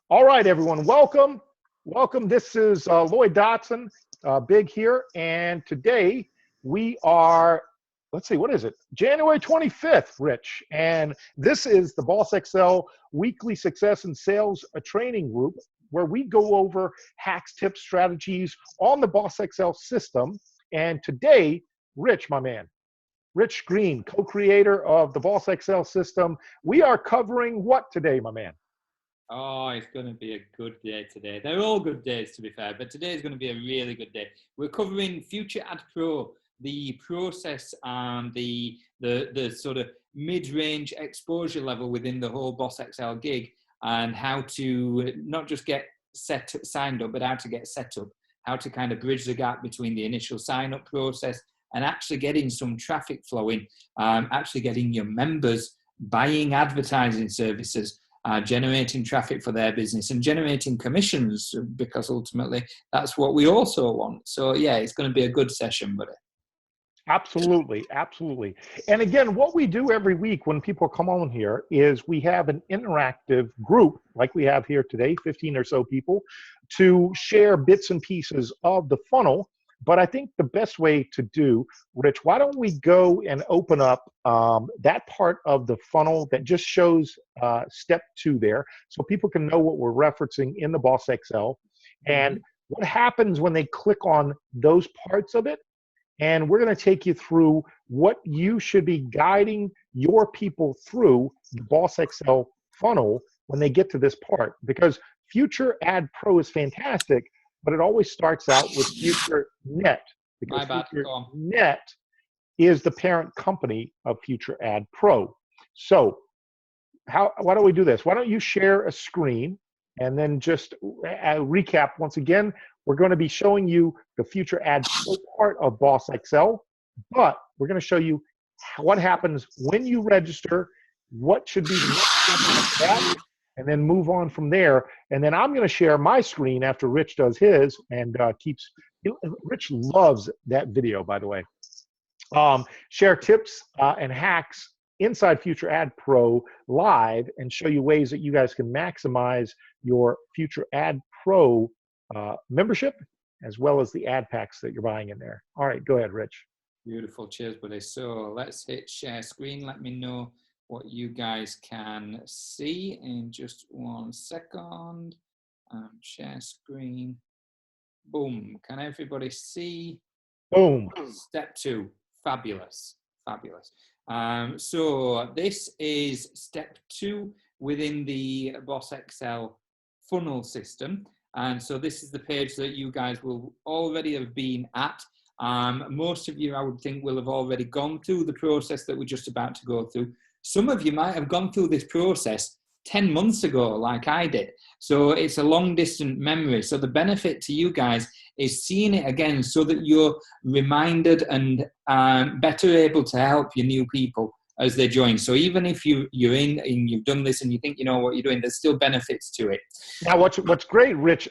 All right, everyone, welcome. Welcome. This is Lloyd Dotson, Big here. And today we are, let's see, what is it? January 25th, Rich. And this is the Boss Excel Weekly Success and Sales Training Group, where we go over hacks, tips, strategies on the Boss Excel system. And today, Rich, my man, Rich Green, co-creator of the Boss Excel system, we are covering what today, my man? Oh, it's going to be a good day today. They're all good days, to be fair, but today is going to be a really good day. We're covering Future Ad Pro, the process and the sort of mid-range exposure level within the whole Boss Excel gig, and how to not just get signed up, but how to get set up, how to kind of bridge the gap between the initial sign-up process and actually getting some traffic flowing, actually getting your members buying advertising services, generating traffic for their business and generating commissions, because ultimately that's what we also want. So yeah, it's going to be a good session, buddy. Absolutely, absolutely. And again, what we do every week when people come on here is we have an interactive group like we have here today, 15 or so people, to share bits and pieces of the funnel. But I think the best way to do, Rich, why don't we go and open up that part of the funnel that just shows step 2 there, so people can know what we're referencing in the Boss Excel and what happens when they click on those parts of it. And we're going to take you through what you should be guiding your people through the Boss Excel funnel when they get to this part. Because Future Ad Pro is fantastic, but it always starts out with Future Net, because Future Net is the parent company of Future Ad Pro. So why don't we do this? Why don't you share a screen and then just recap once again. We're going to be showing you the Future Ad Pro part of Boss Excel, but we're going to show you what happens when you register, what should be the next step, and then move on from there. And then I'm going to share my screen after Rich does his, and Rich loves that video, by the way. Share tips and hacks inside Future Ad Pro live and show you ways that you guys can maximize your Future Ad Pro membership, as well as the ad packs that you're buying in there. All right, go ahead, Rich. Beautiful. Cheers, buddy. So let's hit share screen. Let me know what you guys can see in just 1 second. Share screen. Boom. Can everybody see? Boom. Step 2. Fabulous. Fabulous. So this is step 2 within the Boss Excel funnel system. And so this is the page that you guys will already have been at. Most of you, I would think, will have already gone through the process that we're just about to go through. Some of you might have gone through this process 10 months ago, like I did. So it's a long distant memory. So the benefit to you guys is seeing it again so that you're reminded and better able to help your new people as they join. So even if you're in and you've done this and you think you know what you're doing, there's still benefits to it. Now, what's great, Rich,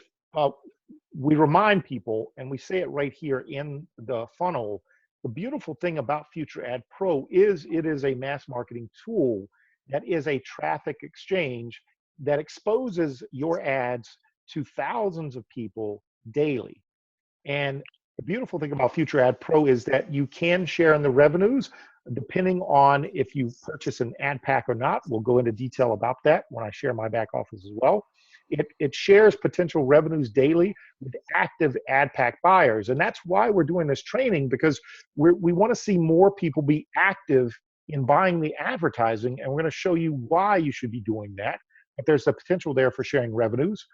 we remind people, and we say it right here in the funnel, the beautiful thing about Future Ad Pro is it is a mass marketing tool that is a traffic exchange that exposes your ads to thousands of people daily. And the beautiful thing about Future Ad Pro is that you can share in the revenues depending on if you purchase an ad pack or not. We'll go into detail about that when I share my back office as well. It shares potential revenues daily with active ad pack buyers. And that's why we're doing this training, because we want to see more people be active in buying the advertising. And we're going to show you why you should be doing that. But there's a potential there for sharing revenues.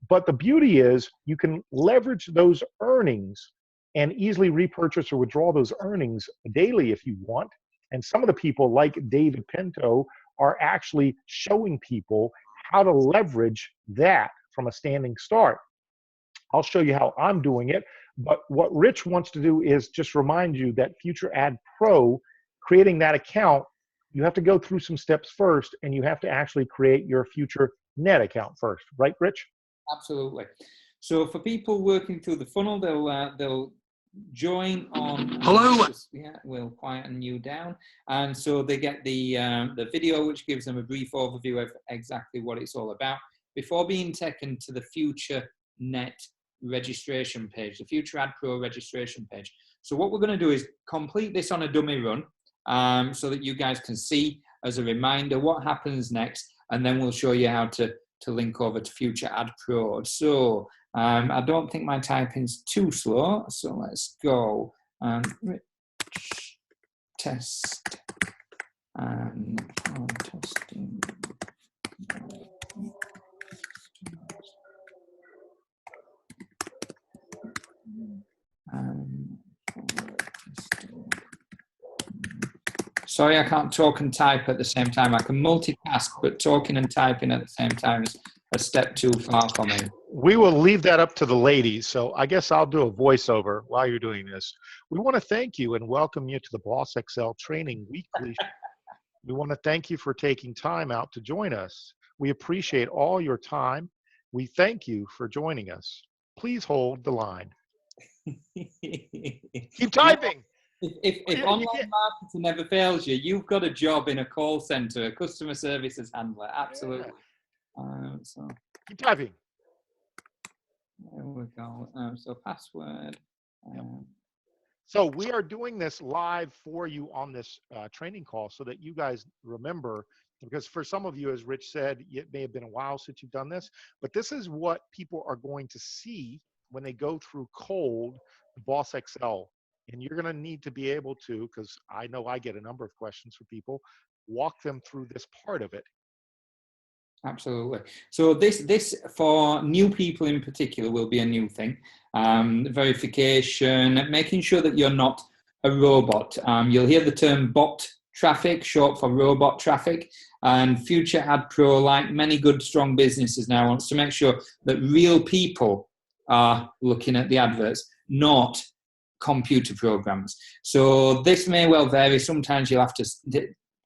But the beauty is you can leverage those earnings and easily repurchase or withdraw those earnings daily if you want. And some of the people like David Pinto are actually showing people how to leverage that from a standing start. I'll show you how I'm doing it. But what Rich wants to do is just remind you that Future Ad Pro, creating that account, you have to go through some steps first, and you have to actually create your Future Net account first. Right, Rich? Absolutely. So for people working through the funnel, they'll join on. Hello. Yeah, we'll quieten you down, and so they get the video, which gives them a brief overview of exactly what it's all about. before being taken to the Future Net registration page, the Future Ad Pro registration page. So what we're going to do is complete this on a dummy run so that you guys can see as a reminder what happens next, and then we'll show you how to link over to Future Ad Pro. So I don't think my typing's too slow, so let's go. Test and testing. Sorry, I can't talk and type at the same time. I can multitask, but talking and typing at the same time is a step too far for me. We will leave that up to the ladies. So I guess I'll do a voiceover while you're doing this. We want to thank you and welcome you to the Boss Excel Training Weekly. We want to thank you for taking time out to join us. We appreciate all your time. We thank you for joining us. Please hold the line. Keep typing. If online marketing never fails you, you've got a job in a call center, a customer services handler. Absolutely. Yeah. So keep typing. There we go. So password. So we are doing this live for you on this training call so that you guys remember, because for some of you, as Rich said, it may have been a while since you've done this, but this is what people are going to see when they go through cold Boss Excel. And you're going to need to be able to, because I know I get a number of questions from people, walk them through this part of it. Absolutely. So this for new people in particular will be a new thing. Verification, making sure that you're not a robot. You'll hear the term bot traffic, short for robot traffic. And Future Ad Pro, like many good, strong businesses now, wants to make sure that real people are looking at the adverts, not computer programs. So this may well vary. Sometimes you'll have to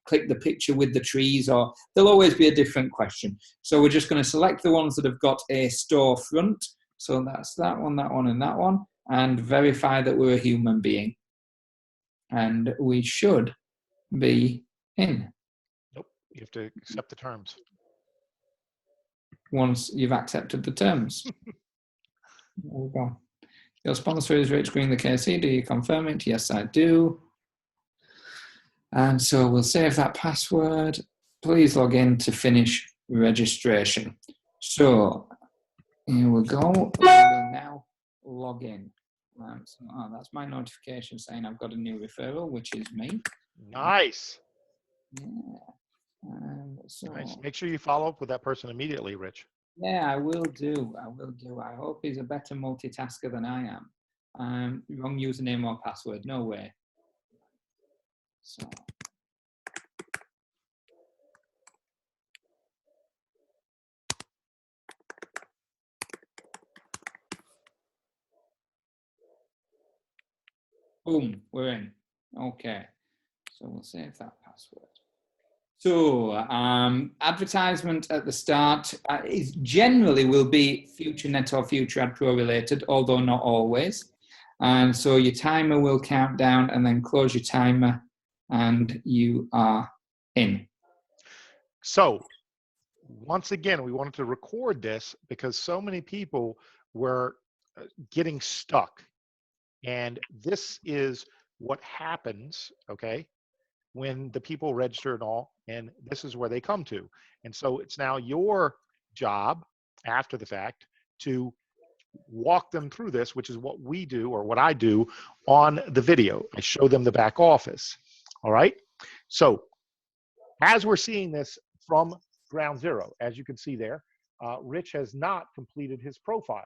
click the picture with the trees, or there'll always be a different question. So we're just going to select the ones that have got a storefront. So that's that one, and that one, and verify that we're a human being. And we should be in. Nope, you have to accept the terms. Once you've accepted the terms. There we go. Your sponsor is Rich Green, the KC. Do you confirm it? Yes, I do. And so we'll save that password. Please log in to finish registration. So here we go. We'll now log in. That's my notification saying I've got a new referral, which is me. Nice. Yeah. Nice. Make sure you follow up with that person immediately, Rich. Yeah, I will do. I hope he's a better multitasker than I am. Wrong username or password. No way. So. Boom, we're in. Okay. So we'll save that password. So advertisement at the start is generally will be Future Net or Future Ad Pro related, although not always. And so your timer will count down and then close your timer and you are in. So once again, we wanted to record this because so many people were getting stuck. And this is what happens, okay, when the people register and all, and this is where they come to. And so it's now your job after the fact to walk them through this, which is what we do, or what I do on the video. I show them the back office. All right. So as we're seeing this from ground zero, as you can see there, Rich has not completed his profile.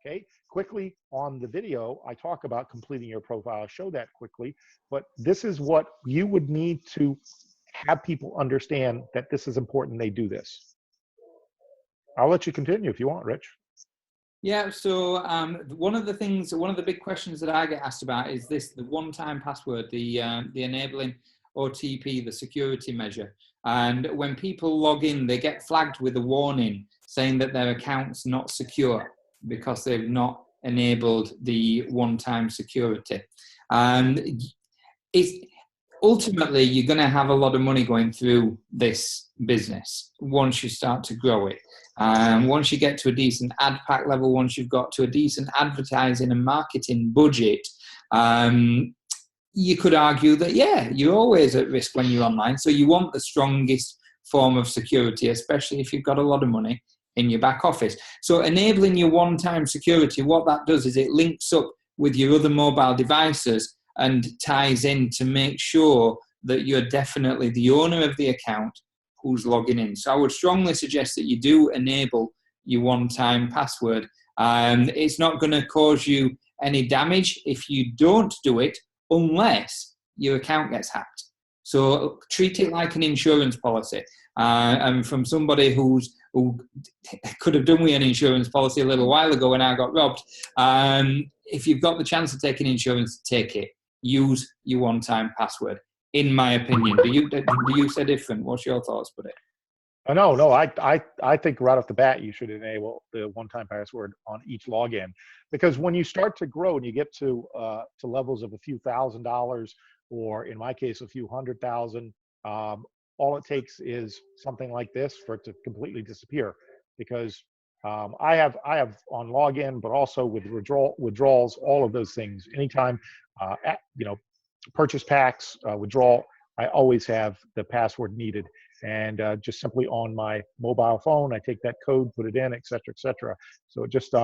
Okay, quickly on the video, I talk about completing your profile. I'll show that quickly, but this is what you would need to have people understand that this is important. They do this. I'll let you continue if you want, Rich. Yeah, so one of the big questions that I get asked about is this, the one-time password, the enabling OTP, the security measure. And when people log in, they get flagged with a warning saying that their account's not secure because they've not enabled the one-time security. ultimately, you're going to have a lot of money going through this business once you start to grow it. Once you get to a decent ad pack level, once you've got to a decent advertising and marketing budget, you could argue that, yeah, you're always at risk when you're online. So you want the strongest form of security, especially if you've got a lot of money in your back office. So enabling your one-time security, what that does is it links up with your other mobile devices and ties in to make sure that you're definitely the owner of the account who's logging in. So I would strongly suggest that you do enable your one-time password. It's not going to cause you any damage if you don't do it, unless your account gets hacked. So treat it like an insurance policy. And from somebody who could have done with an insurance policy a little while ago when I got robbed, if you've got the chance of taking insurance, take it. Use your one-time password, in my opinion. Do you say different? What's your thoughts, buddy? No. I think right off the bat you should enable the one-time password on each login, because when you start to grow and you get to levels of a few $1,000s, or in my case a few $100,000, all it takes is something like this for it to completely disappear. Because I have on login, but also with withdrawals, all of those things. Anytime, purchase packs, withdrawal, I always have the password needed. And just simply on my mobile phone, I take that code, put it in, et cetera, et cetera. So it just,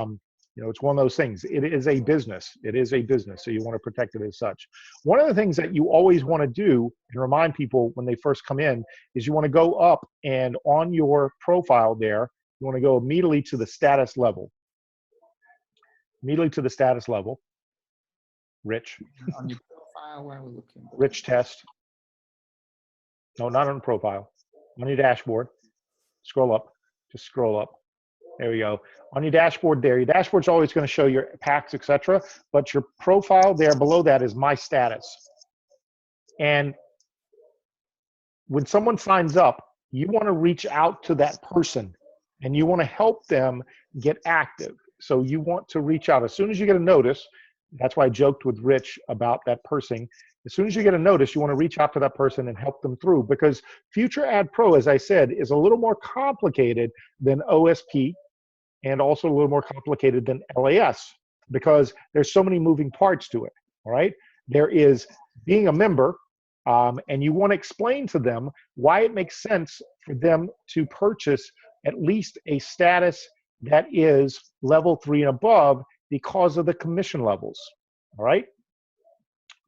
it's one of those things. It is a business. It is a business. So you want to protect it as such. One of the things that you always want to do and remind people when they first come in is you want to go up, and on your profile there, you want to go immediately to the status level. Immediately to the status level. Rich. On your profile, where we're looking. Rich test. No, not on the profile. On your dashboard. Scroll up. Just scroll up. There we go. On your dashboard there, your dashboard's always going to show your packs, etc. But your profile there below that is my status. And when someone signs up, you want to reach out to that person and you want to help them get active. So you want to reach out as soon as you get a notice. That's why I joked with Rich about that person. As soon as you get a notice, you want to reach out to that person and help them through, because Future Ad Pro, as I said, is a little more complicated than OSP, and also a little more complicated than LAS, because there's so many moving parts to it. All right. There is being a member, and you want to explain to them why it makes sense for them to purchase at least a status that is level 3 and above, because of the commission levels. All right.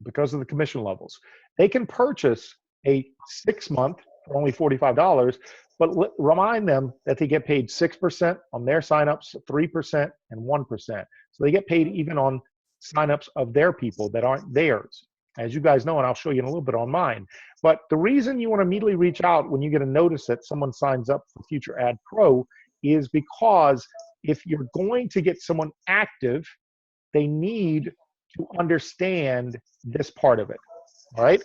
Because of the commission levels, they can purchase a 6-month for only $45, but remind them that they get paid 6% on their signups, 3% and 1%. So they get paid even on signups of their people that aren't theirs, as you guys know, and I'll show you in a little bit on mine. But the reason you want to immediately reach out when you get a notice that someone signs up for Future Ad Pro is because if you're going to get someone active, they need to understand this part of it. All right.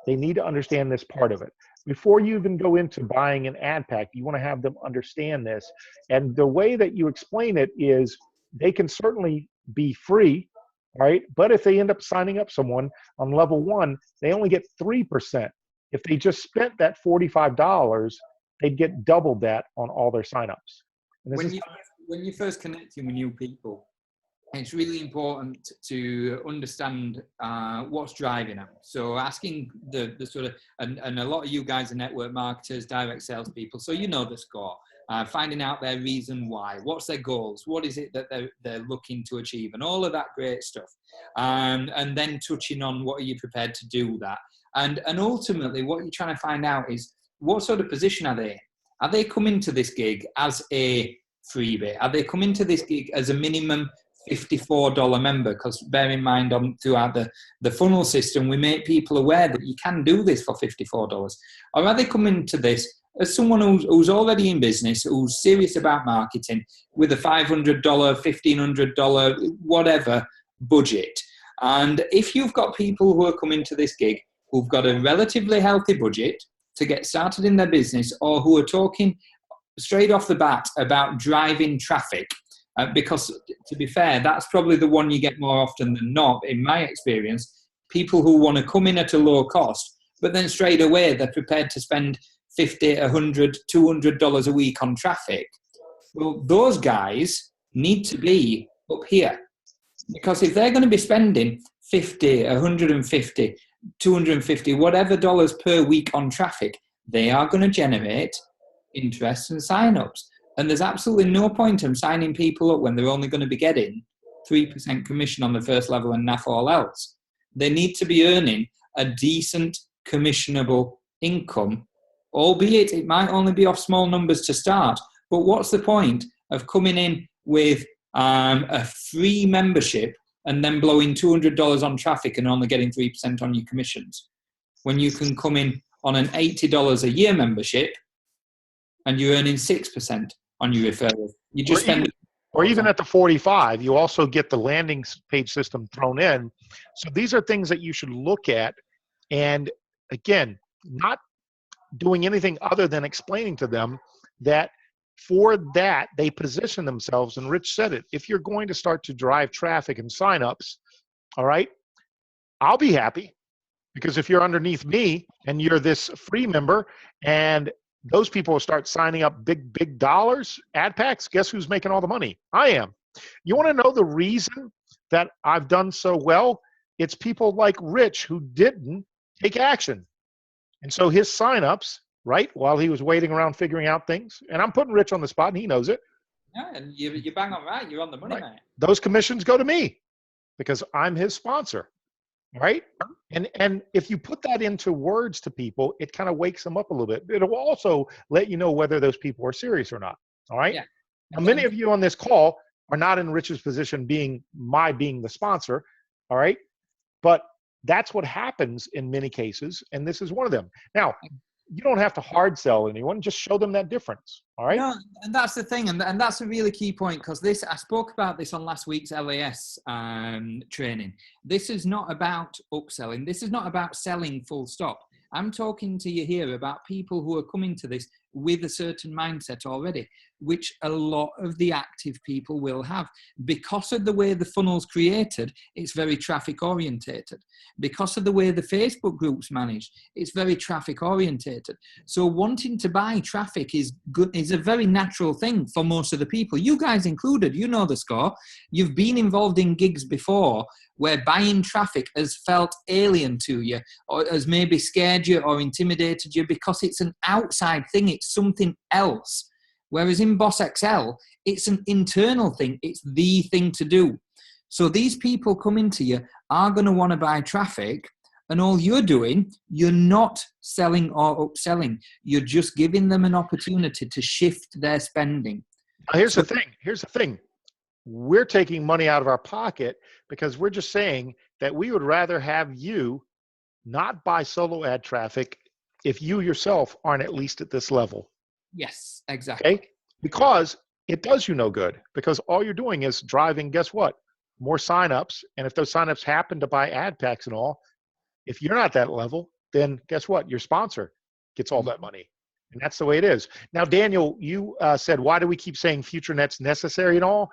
They need to understand this part of it. Before you even go into buying an ad pack, you want to have them understand this. And the way that you explain it is they can certainly be free, right? But if they end up signing up someone on level 1, they only get 3%. If they just spent that $45, they'd get double that on all their signups. And when you first connecting with new people, it's really important to understand what's driving them. So asking the sort of, and a lot of you guys are network marketers, direct salespeople, so you know the score. Finding out their reason why, what's their goals, what is it that they're looking to achieve, and all of that great stuff. And then touching on what are you prepared to do that. And ultimately what you're trying to find out is what sort of position are they in? Are they coming to this gig as a freebie? Are they coming to this gig as a minimum $54 member? Because bear in mind, throughout the funnel system, we make people aware that you can do this for $54. Or are they coming to this as someone who's already in business, who's serious about marketing, with a $500, $1,500, whatever budget? And if you've got people who are coming to this gig who've got a relatively healthy budget to get started in their business, or who are talking straight off the bat about driving traffic, because to be fair, that's probably the one you get more often than not, in my experience. people who want to come in at a low cost, but then straight away they're prepared to spend $50, $100, $200 a week on traffic. Well, those guys need to be up here, because if they're going to be spending 50, 150, 250, whatever dollars per week on traffic, they are going to generate interest and sign-ups. And there's absolutely no point in signing people up when they're only going to be getting 3% commission on the first level and naff all else. They need to be earning a decent commissionable income, albeit it might only be off small numbers to start. But what's the point of coming in with a free membership and then blowing $200 on traffic and only getting 3% on your commissions, when you can come in on an $80 a year membership and you're earning 6% on your referrals? You just or even at the 45, you also get the landing page system thrown in. So these are things that you should look at. And again, not doing anything other than explaining to them that for that, they position themselves. And Rich said it, if you're going to start to drive traffic and signups, all right, I'll be happy, because if you're underneath me and you're this free member and those people will start signing up big dollars, ad packs, guess who's making all the money? I am. You want to know the reason that I've done so well? It's people like Rich who didn't take action. And so his signups, right, while he was waiting around figuring out things, and I'm putting Rich on the spot and he knows it. Yeah, and you bang on right. You're on the money, Right. mate. Those commissions go to me because I'm his sponsor, right? And if you put that into words to people, it kind of wakes them up a little bit. It'll also let you know whether those people are serious or not, all right? Yeah. Now, many of you on this call are not in Rich's position being the sponsor, all right? But that's what happens in many cases, and this is one of them. Now, you don't have to hard sell anyone, just show them that difference, all right? No, and that's the thing, and that's a really key point, because I spoke about this on last week's LAS training. This is not about upselling. This is not about selling full stop. I'm talking to you here about people who are coming to this with a certain mindset already, which a lot of the active people will have. Because of the way the funnel's created, it's very traffic orientated. Because of the way the Facebook group's managed, it's very traffic orientated. So wanting to buy traffic is a very natural thing for most of the people. You guys included, you know the score. You've been involved in gigs before where buying traffic has felt alien to you, or has maybe scared you or intimidated you because it's an outside thing. It's something else. Whereas in Boss XL, it's an internal thing. It's the thing to do. So these people coming to you are going to want to buy traffic, and all you're doing, you're not selling or upselling. You're just giving them an opportunity to shift their spending. Here's the thing. We're taking money out of our pocket because we're just saying that we would rather have you not buy solo ad traffic if you yourself aren't at least at this level. Yes, exactly. Okay? Because it does you no good, because all you're doing is driving, guess what? More signups. And if those signups happen to buy ad packs and all, if you're not that level, then guess what? Your sponsor gets all that money. And that's the way it is. Now, Daniel, you said, why do we keep saying FutureNet's necessary and all?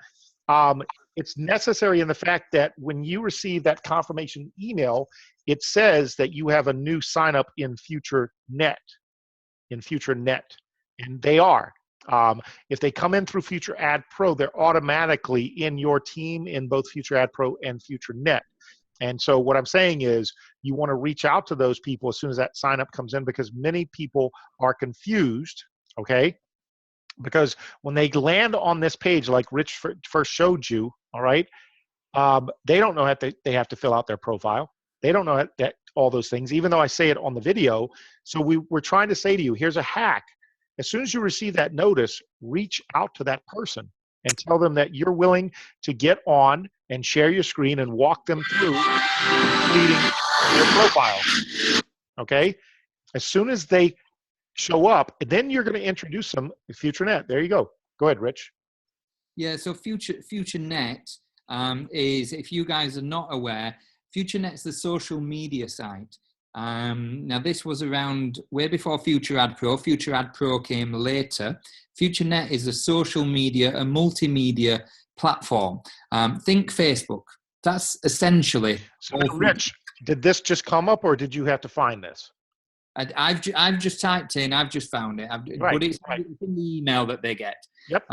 It's necessary in the fact that when you receive that confirmation email, it says that you have a new sign up in FutureNet, and they are. If they come in through Future Ad Pro, they're automatically in your team in both Future Ad Pro and FutureNet. And so what I'm saying is you want to reach out to those people as soon as that sign up comes in, because many people are confused, okay? Because when they land on this page, like Rich first showed you, all right, they don't know that they have to fill out their profile. They don't know that all those things, even though I say it on the video. So we're trying to say to you, here's a hack. As soon as you receive that notice, reach out to that person and tell them that you're willing to get on and share your screen and walk them through completing their profile. Okay? As soon as they show up, then you're going to introduce them to FutureNet. There you go. Go ahead, Rich. Yeah, so FutureNet is, if you guys are not aware, FutureNet's the social media site. Now, this was around way before Future Ad Pro. Future Ad Pro came later. FutureNet is a social media, a multimedia platform. Think Facebook. That's essentially. So, Rich, Did this just come up, or did you have to find this? I've just typed in, I've just found it, Right. but it's Right. in the email that they get. Yep.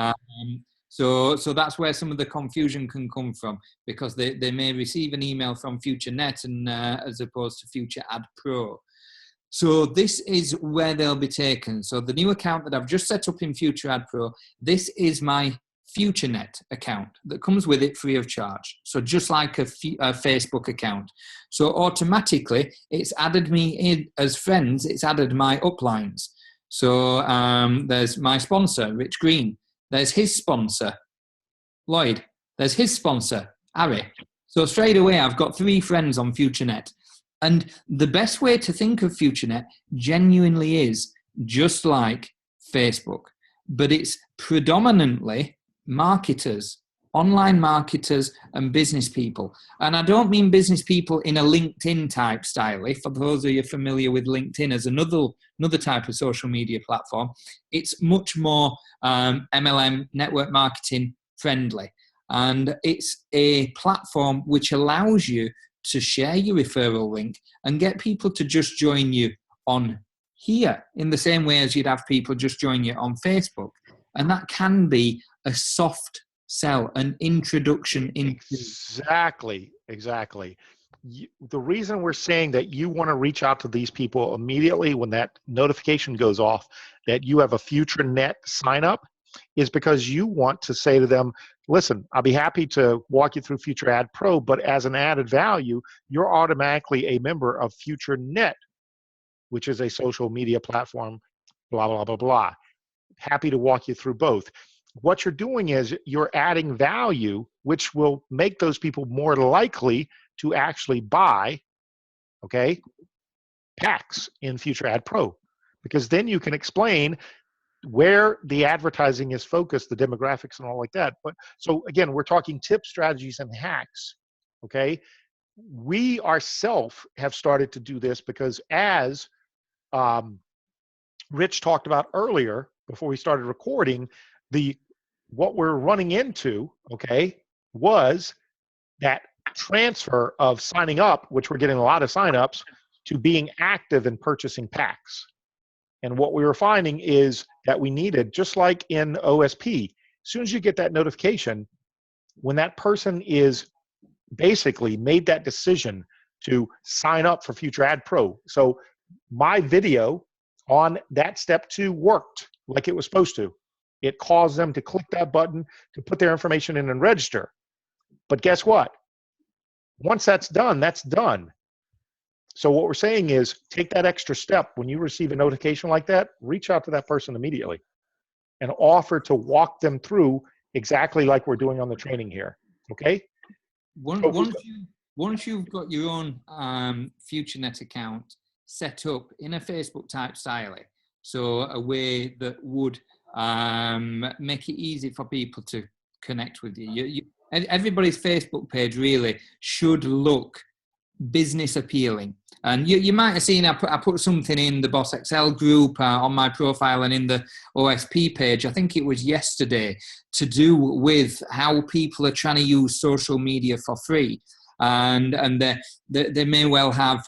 So that's where some of the confusion can come from, because they may receive an email from FutureNet and as opposed to Future Ad Pro. So this is where they'll be taken. So the new account that I've just set up in Future Ad Pro, this is my FutureNet account that comes with it free of charge. So just like a Facebook account. So automatically it's added me in as friends, it's added my uplines. So there's my sponsor, Rich Green. There's his sponsor, Lloyd. There's his sponsor, Ari. So straight away I've got 3 friends on FutureNet. And the best way to think of FutureNet genuinely is just like Facebook, but it's predominantly marketers, online marketers and business people. And I don't mean business people in a LinkedIn type style. For those of you familiar with LinkedIn as another type of social media platform, it's much more MLM, network marketing friendly. And it's a platform which allows you to share your referral link and get people to just join you on here in the same way as you'd have people just join you on Facebook. And that can be a soft sell, an introduction into. Exactly. The reason we're saying that you want to reach out to these people immediately when that notification goes off that you have a FutureNet sign up is because you want to say to them, listen, I'll be happy to walk you through Future Ad Pro, but as an added value, you're automatically a member of FutureNet, which is a social media platform, blah, blah, blah, blah. Happy to walk you through both. What you're doing is you're adding value, which will make those people more likely to actually buy, okay, packs in Future Ad Pro, because then you can explain where the advertising is focused, the demographics and all like that. But so again, we're talking tips, strategies, and hacks, okay? We ourselves have started to do this because as Rich talked about earlier, before we started recording, what we're running into, okay, was that transfer of signing up, which we're getting a lot of signups, to being active in purchasing packs. And what we were finding is that we needed, just like in OSP, as soon as you get that notification, when that person is basically made that decision to sign up for Future Ad Pro. So my video on that step 2 worked like it was supposed to. It caused them to click that button to put their information in and register. But guess what? Once that's done, that's done. So what we're saying is take that extra step. When you receive a notification like that, reach out to that person immediately and offer to walk them through exactly like we're doing on the training here. Okay? Once you've got your own FutureNet account set up in a Facebook type style, so a way that would make it easy for people to connect with you. Everybody's Facebook page really should look business appealing. And you might have seen I put something in the Boss Excel group on my profile and in the OSP page, I think it was yesterday, to do with how people are trying to use social media for free. And they may well have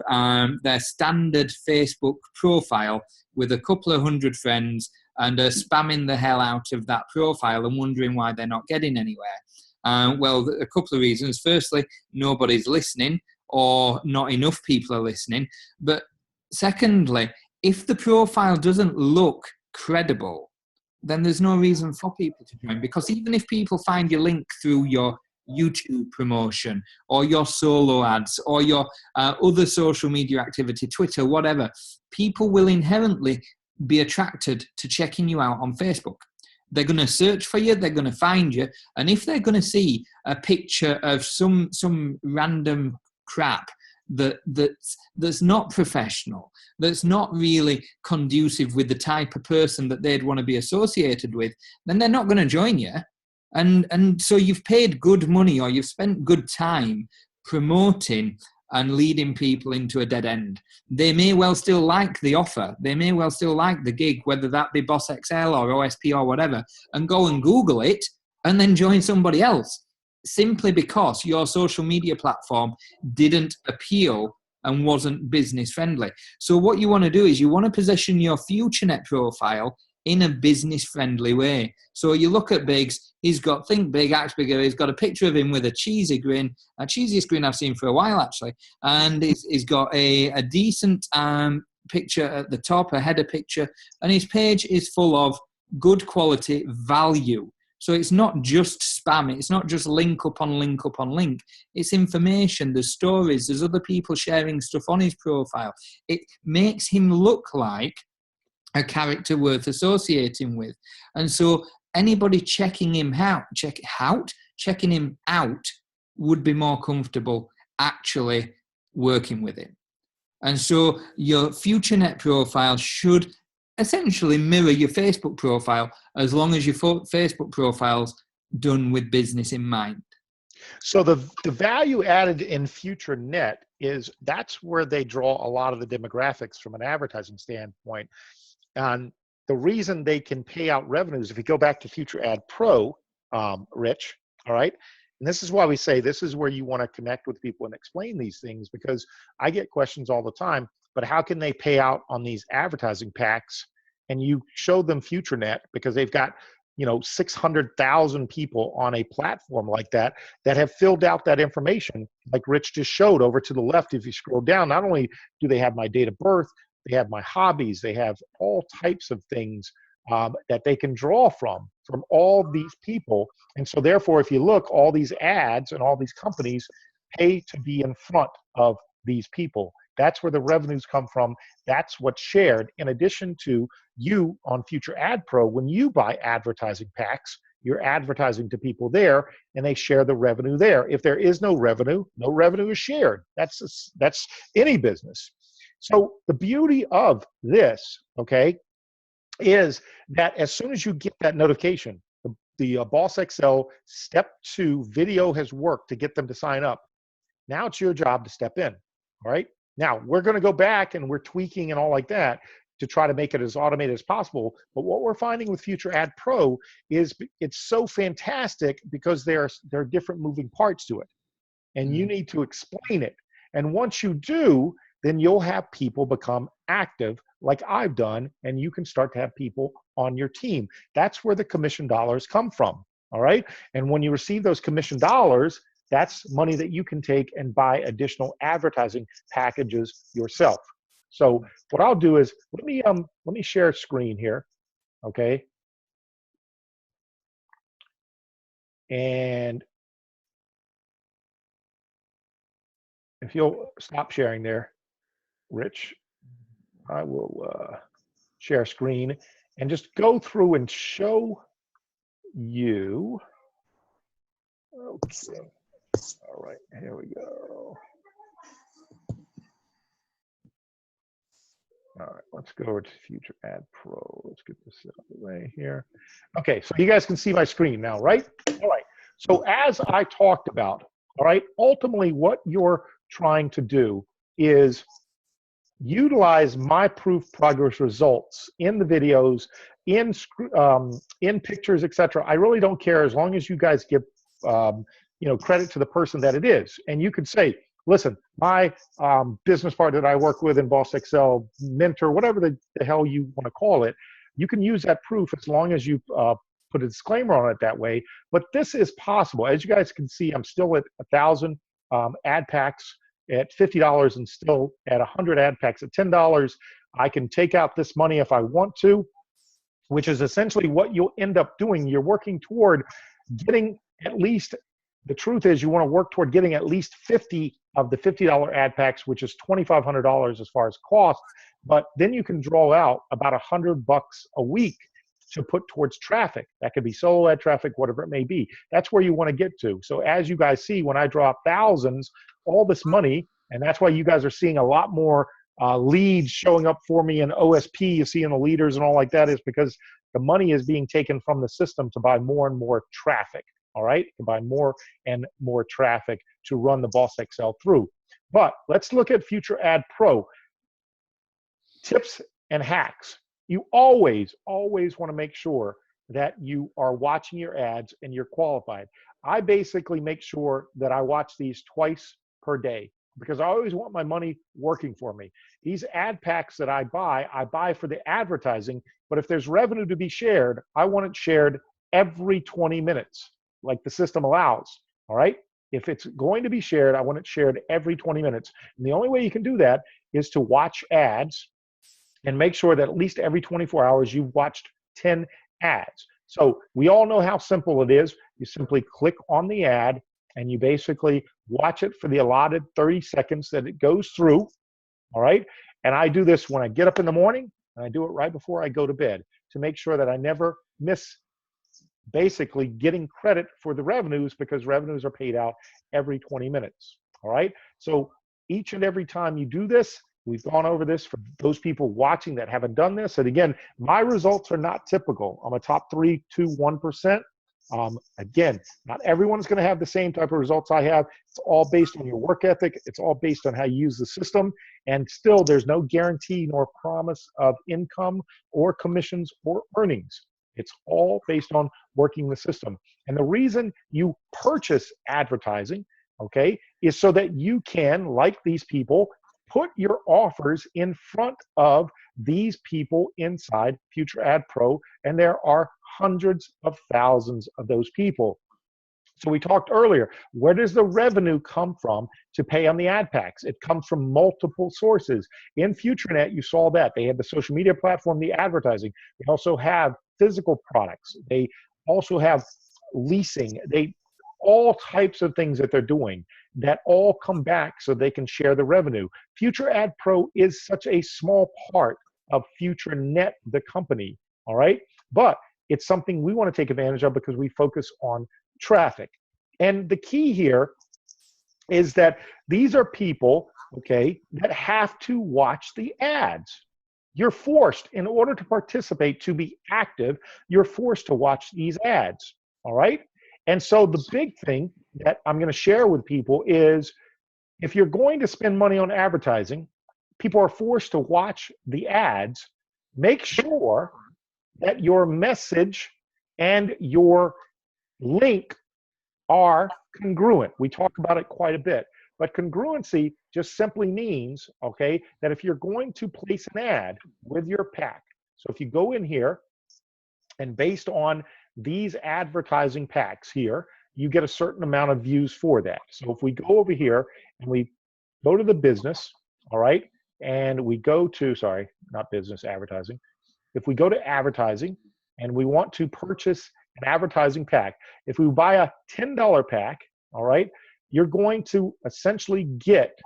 their standard Facebook profile with a couple of hundred friends and are spamming the hell out of that profile and wondering why they're not getting anywhere. Well, a couple of reasons. Firstly, nobody's listening, or not enough people are listening. But secondly, if the profile doesn't look credible, then there's no reason for people to join. Because even if people find your link through your YouTube promotion or your solo ads or your other social media activity, Twitter, whatever, people will inherently be attracted to checking you out on Facebook. They're going to search for you, they're going to find you, and if they're going to see a picture of some random crap that's not professional, that's not really conducive with the type of person that they'd want to be associated with, then they're not going to join you. And so you've paid good money, or you've spent good time promoting and leading people into a dead end. They may well still like the offer. They may well still like the gig, whether that be Boss XL or OSP or whatever, and go and Google it and then join somebody else, simply because your social media platform didn't appeal and wasn't business friendly. So what you want to do is you want to position your FutureNet profile in a business friendly way. So you look at Biggs, he's got Think Big, Act Bigger, he's got a picture of him with a cheesy grin, a cheesiest grin I've seen for a while actually, and he's got a decent picture at the top, a header picture, and his page is full of good quality value. So it's not just spam, it's not just link upon link upon link, it's information, there's stories, there's other people sharing stuff on his profile. It makes him look like a character worth associating with. And so anybody checking him out would be more comfortable actually working with him. And so your FutureNet profile should essentially mirror your Facebook profile, as long as your Facebook profile's done with business in mind. So the value added in FutureNet is that's where they draw a lot of the demographics from an advertising standpoint. And the reason they can pay out revenues, if you go back to Future Ad Pro, Rich, all right, and this is why we say this is where you want to connect with people and explain these things, because I get questions all the time, but how can they pay out on these advertising packs? And you show them FutureNet because they've got, 600,000 people on a platform like that have filled out that information, like Rich just showed over to the left. If you scroll down, not only do they have my date of birth, they have my hobbies, they have all types of things that they can draw from all these people. And so therefore, if you look, all these ads and all these companies pay to be in front of these people. That's where the revenues come from. That's what's shared. In addition to you on Future Ad Pro, when you buy advertising packs, you're advertising to people there, and they share the revenue there. If there is no revenue is shared. That's any business. So the beauty of this, okay, is that as soon as you get that notification, the Boss Excel Step 2 video has worked to get them to sign up. Now it's your job to step in, all right? Now, we're going to go back and we're tweaking and all like that to try to make it as automated as possible. But what we're finding with Future Ad Pro is it's so fantastic because there are different moving parts to it. And you need to explain it. And once you do, then you'll have people become active like I've done, and you can start to have people on your team. That's where the commission dollars come from, all right? And when you receive those commission dollars, that's money that you can take and buy additional advertising packages yourself. So what I'll do is let me share a screen here, okay? And if you'll stop sharing there, Rich, I will share screen and just go through and show you. Okay. All right, here we go. All right, let's go over to Future Ad Pro. Let's get this out of the way here. Okay, so you guys can see my screen now, right? All right, so as I talked about, all right, ultimately what you're trying to do is utilize my proof progress results in the videos, in pictures, etc. I really don't care as long as you guys give credit to the person that it is. And you could say, listen, my business partner that I work with in Boss Excel, mentor, whatever the hell you want to call it, you can use that proof as long as you put a disclaimer on it that way. But this is possible. As you guys can see, I'm still at 1,000 ad packs at $50 and still at 100 ad packs at $10. I can take out this money if I want to, which is essentially what you'll end up doing. You're working toward getting at least, the truth is you want to work toward getting at least 50 of the $50 ad packs, which is $2,500 as far as cost. But then you can draw out about $100 a week to put towards traffic. That could be solo ad traffic, whatever it may be. That's where you want to get to. So as you guys see, when I draw thousands, all this money, and that's why you guys are seeing a lot more leads showing up for me in OSP, you see in the leaders and all like that, is because the money is being taken from the system to buy more and more traffic, all right? To buy more and more traffic to run the Boss Excel through. But let's look at Future Ad Pro. Tips and hacks. You always want to make sure that you are watching your ads and you're qualified. I basically make sure that I watch these twice per day, because I always want my money working for me. These ad packs that I buy for the advertising, but if there's revenue to be shared, I want it shared every 20 minutes, like the system allows, all right? If it's going to be shared, I want it shared every 20 minutes. And the only way you can do that is to watch ads and make sure that at least every 24 hours you've watched 10 ads. So we all know how simple it is. You simply click on the ad and you basically watch it for the allotted 30 seconds that it goes through, all right? And I do this when I get up in the morning, and I do it right before I go to bed to make sure that I never miss basically getting credit for the revenues, because revenues are paid out every 20 minutes, all right? So each and every time you do this, we've gone over this for those people watching that haven't done this. And again, my results are not typical. I'm a top 3 to 1%. Again, not everyone's going to have the same type of results I have. It's all based on your work ethic. It's all based on how you use the system. And still, there's no guarantee nor promise of income or commissions or earnings. It's all based on working the system. And the reason you purchase advertising, okay, is so that you can, like these people, put your offers in front of these people inside Future Ad Pro, and there are hundreds of thousands of those people. So we talked earlier, where does the revenue come from to pay on the ad packs? It comes from multiple sources. In FutureNet, you saw that. They have the social media platform, the advertising. They also have physical products. They also have leasing. All types of things that they're doing that all come back so they can share the revenue. Future Ad Pro is such a small part of FutureNet, the company, all right? But it's something we want to take advantage of because we focus on traffic. And the key here is that these are people, okay, that have to watch the ads. You're forced, in order to participate, to be active, you're forced to watch these ads, all right? And so the big thing that I'm going to share with people is, if you're going to spend money on advertising, people are forced to watch the ads. Make sure that your message and your link are congruent. We talk about it quite a bit. But congruency just simply means, okay, that if you're going to place an ad with your pack, so if you go in here and based on these advertising packs here, you get a certain amount of views for that. So if we go over here and we go to the business, all right, and we go to, sorry, not business, advertising. If we go to advertising and we want to purchase an advertising pack, if we buy a $10 pack, all right, you're going to essentially get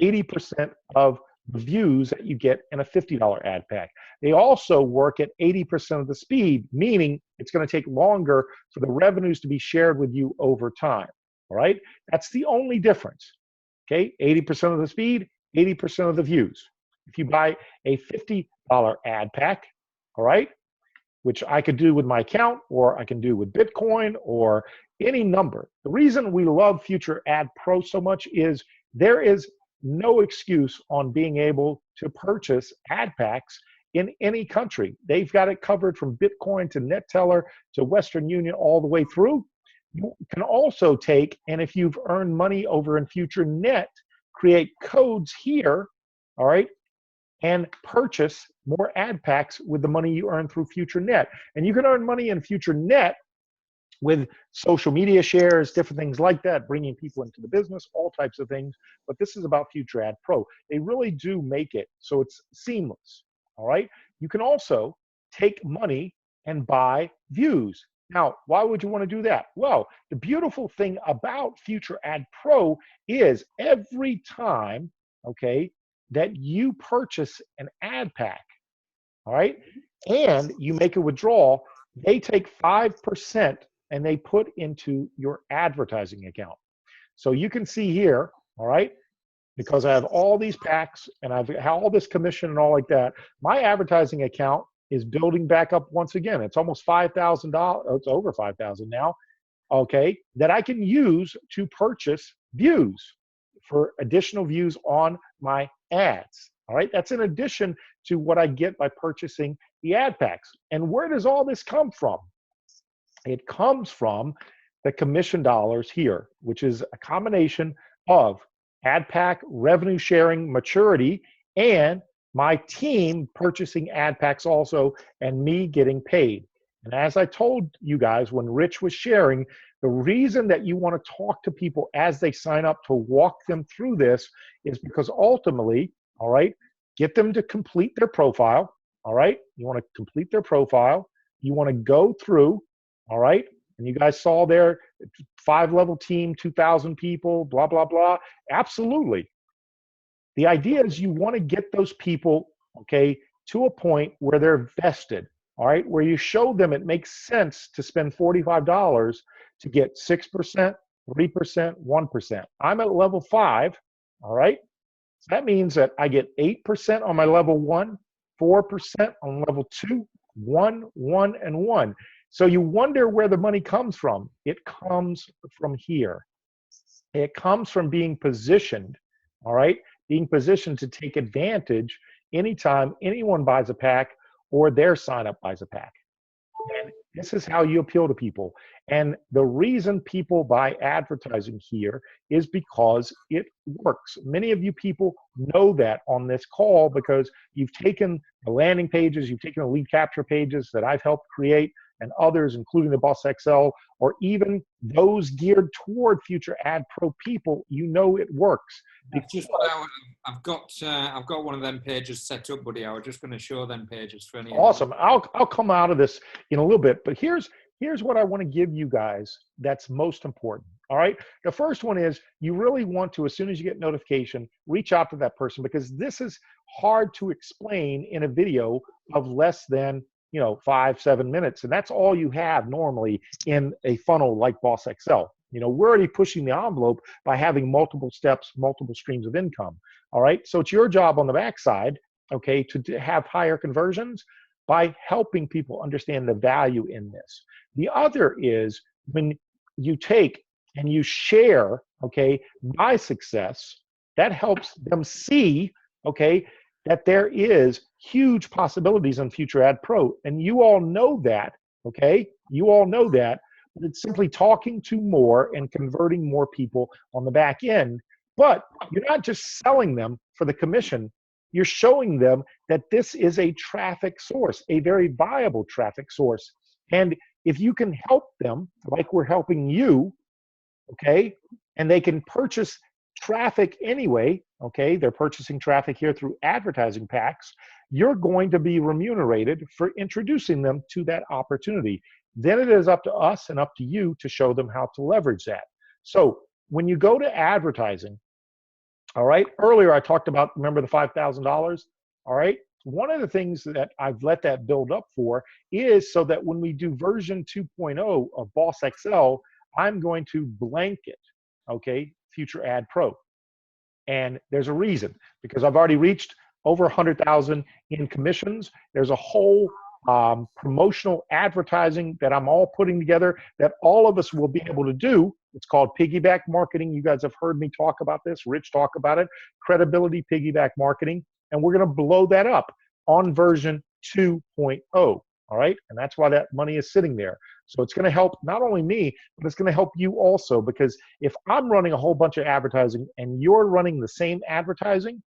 80% of the views that you get in a $50 ad pack. They also work at 80% of the speed, meaning it's going to take longer for the revenues to be shared with you over time. All right, that's the only difference. Okay, 80% of the speed, 80% of the views. If you buy a $50 ad pack, all right, which I could do with my account, or I can do with Bitcoin, or any number. The reason we love Future Ad Pro so much is there is no excuse on being able to purchase ad packs in any country. They've got it covered from Bitcoin to NetTeller to Western Union all the way through. You can also take, and if you've earned money over in FutureNet, create codes here, all right, and purchase more ad packs with the money you earn through FutureNet. And you can earn money in FutureNet with social media shares, different things like that, bringing people into the business, all types of things. But this is about Future Ad Pro. They really do make it so it's seamless, all right? You can also take money and buy views. Now, why would you want to do that? Well, the beautiful thing about Future Ad Pro is every time, okay, that you purchase an ad pack, all right, and you make a withdrawal, they take 5% and they put into your advertising account. So you can see here, all right, because I have all these packs and I've had all this commission and all like that, my advertising account is building back up once again. It's almost $5,000. It's over 5,000 now, okay, that I can use to purchase views for additional views on my ads. All right, that's in addition to what I get by purchasing the ad packs. And where does all this come from? It comes from the commission dollars here, which is a combination of ad pack, revenue sharing, maturity, and my team purchasing ad packs also, and me getting paid. And as I told you guys when Rich was sharing, the reason that you want to talk to people as they sign up to walk them through this is because ultimately, all right, get them to complete their profile, all right? You want to complete their profile. You want to go through, all right? And you guys saw there, 5-level team, 2,000 people, blah, blah, blah. Absolutely. The idea is you want to get those people, okay, to a point where they're vested, all right, where you show them it makes sense to spend $45 to get 6%, 3%, 1%. I'm at level 5, all right? So that means that I get 8% on my level 1, 4% on level 2, 1, 1, and 1. So you wonder where the money comes from. It comes from here. It comes from being positioned, all right? Being positioned to take advantage anytime anyone buys a pack or their sign up buys a pack. And this is how you appeal to people. And the reason people buy advertising here is because it works. Many of you people know that on this call because you've taken the landing pages, you've taken the lead capture pages that I've helped create, and others, including the Boss XL, or even those geared toward future ad pro people. You know it works. That's just I've got one of them pages set up, buddy. I was just going to show them pages for any. Awesome. I'll come out of this in a little bit, but here's what I want to give you guys that's most important. All right. The first one is you really want to, as soon as you get notification, reach out to that person, because this is hard to explain in a video of less than 5-7 minutes, and that's all you have normally in a funnel like Boss XL. We're already pushing the envelope by having multiple steps, multiple streams of income. All right. So it's your job on the backside, okay, to have higher conversions by helping people understand the value in this. The other is when you take and you share, okay, my success, that helps them see, okay, that there is huge possibilities on Future Ad Pro. And you all know that, okay? You all know that. But it's simply talking to more and converting more people on the back end. But you're not just selling them for the commission. You're showing them that this is a traffic source, a very viable traffic source. And if you can help them, like we're helping you, okay, and they can purchase traffic anyway, okay, they're purchasing traffic here through advertising packs, you're going to be remunerated for introducing them to that opportunity. Then it is up to us and up to you to show them how to leverage that. So when you go to advertising, all right, earlier I talked about, remember the $5,000, all right? One of the things that I've let that build up for is so that when we do version 2.0 of Boss XL, I'm going to blanket, okay, Future Ad Pro. And there's a reason, because I've already reached over 100,000 in commissions. There's a whole promotional advertising that I'm all putting together that all of us will be able to do. It's called piggyback marketing. You guys have heard me talk about this, Rich talk about it, credibility piggyback marketing. And we're going to blow that up on version 2.0. All right. And that's why that money is sitting there. So it's going to help not only me, but it's going to help you also, because if I'm running a whole bunch of advertising and you're running the same advertising,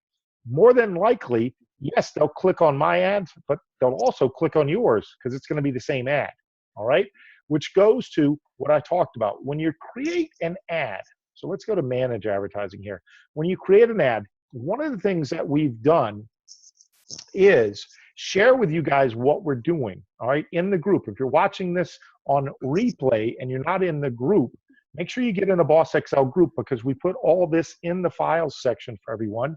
more than likely, yes, they'll click on my ads, but they'll also click on yours because it's going to be the same ad. All right. Which goes to what I talked about. When you create an ad, so let's go to manage advertising here. When you create an ad, one of the things that we've done is share with you guys what we're doing, all right, in the group. If you're watching this on replay and you're not in the group, make sure you get in the Boss XL group, because we put all this in the files section for everyone,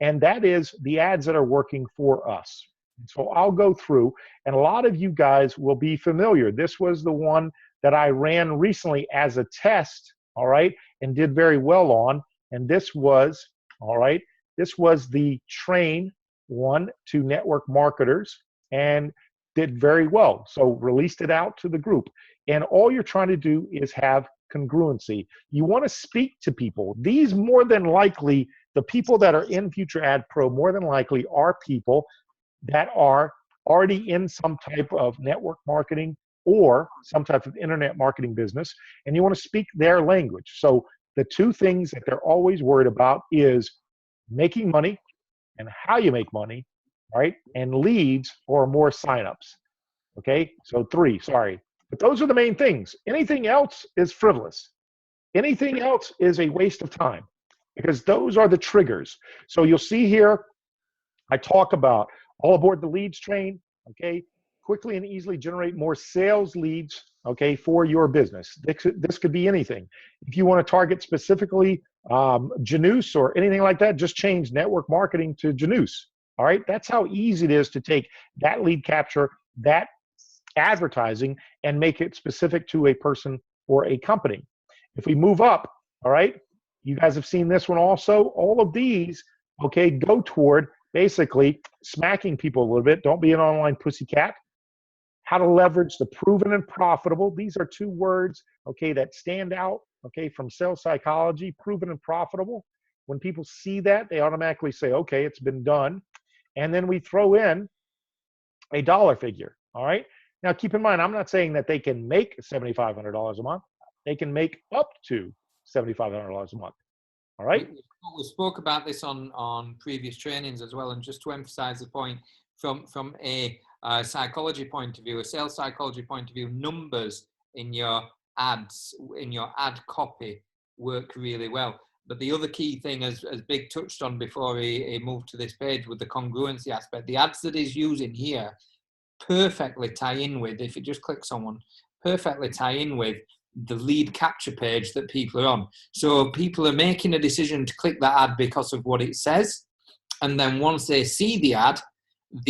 and that is the ads that are working for us. So I'll go through, and a lot of you guys will be familiar. This was the one that I ran recently as a test, all right, and did very well on, and this was, all right, this was the train one to network marketers and did very well. So released it out to the group. And all you're trying to do is have congruency. You want to speak to people. These more than likely, the people that are in Future Ad Pro more than likely are people that are already in some type of network marketing or some type of internet marketing business, and you want to speak their language. So the two things that they're always worried about is making money and how you make money, right? And leads or more signups. Okay, so three, sorry. But those are the main things. Anything else is frivolous. Anything else is a waste of time because those are the triggers. So you'll see here, I talk about all aboard the leads train, okay? Quickly and easily generate more sales leads, okay, for your business. This could be anything. If you want to target specifically Janus or anything like that, just change network marketing to Janus, all right? That's how easy it is to take that lead capture, that advertising, and make it specific to a person or a company. If we move up, all right, you guys have seen this one also. All of these, okay, go toward basically smacking people a little bit. Don't be an online pussycat. How to leverage the proven and profitable. These are two words, okay, that stand out, okay, from sales psychology, proven and profitable. When people see that, they automatically say, okay, it's been done. And then we throw in a dollar figure, all right? Now, keep in mind, I'm not saying that they can make $7,500 a month. They can make up to $7,500 a month, all right? We spoke about this on previous trainings as well, and just to emphasize the point, from a psychology point of view, a sales psychology point of view, numbers in your ads, in your ad copy work really well. But the other key thing, as Big touched on before he moved to this page with the congruency aspect, the ads that he's using here perfectly tie in with, if you just click someone, perfectly tie in with the lead capture page that people are on. So people are making a decision to click that ad because of what it says. And then once they see the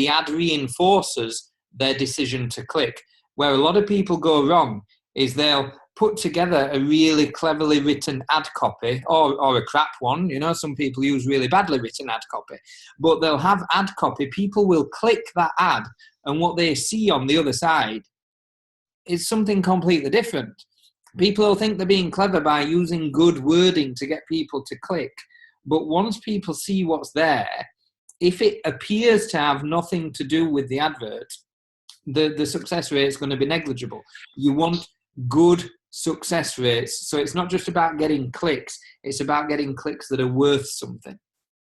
ad reinforces their decision to click. Where a lot of people go wrong is they'll put together a really cleverly written ad copy or a crap one. You know, some people use really badly written ad copy, but they'll have ad copy. People will click that ad, and what they see on the other side is something completely different. People will think they're being clever by using good wording to get people to click. But once people see what's there, if it appears to have nothing to do with the advert, the success rate is going to be negligible. You want good success rates. So it's not just about getting clicks. It's about getting clicks that are worth something.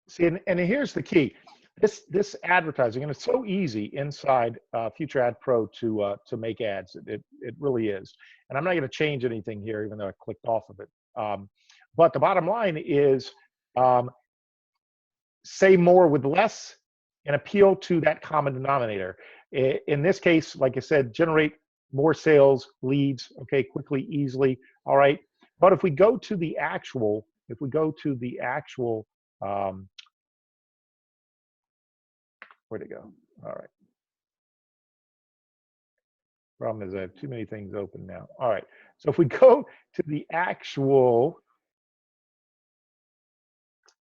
See, and here's the key. This advertising, and it's so easy inside Future Ad Pro to make ads. It really is. And I'm not going to change anything here, even though I clicked off of it. But the bottom line is say more with less and appeal to that common denominator. In this case, like I said, generate more sales leads, okay, quickly, easily. All right. But if we go to the actual, where'd it go? All right. Problem is I have too many things open now. All right. So if we go to the actual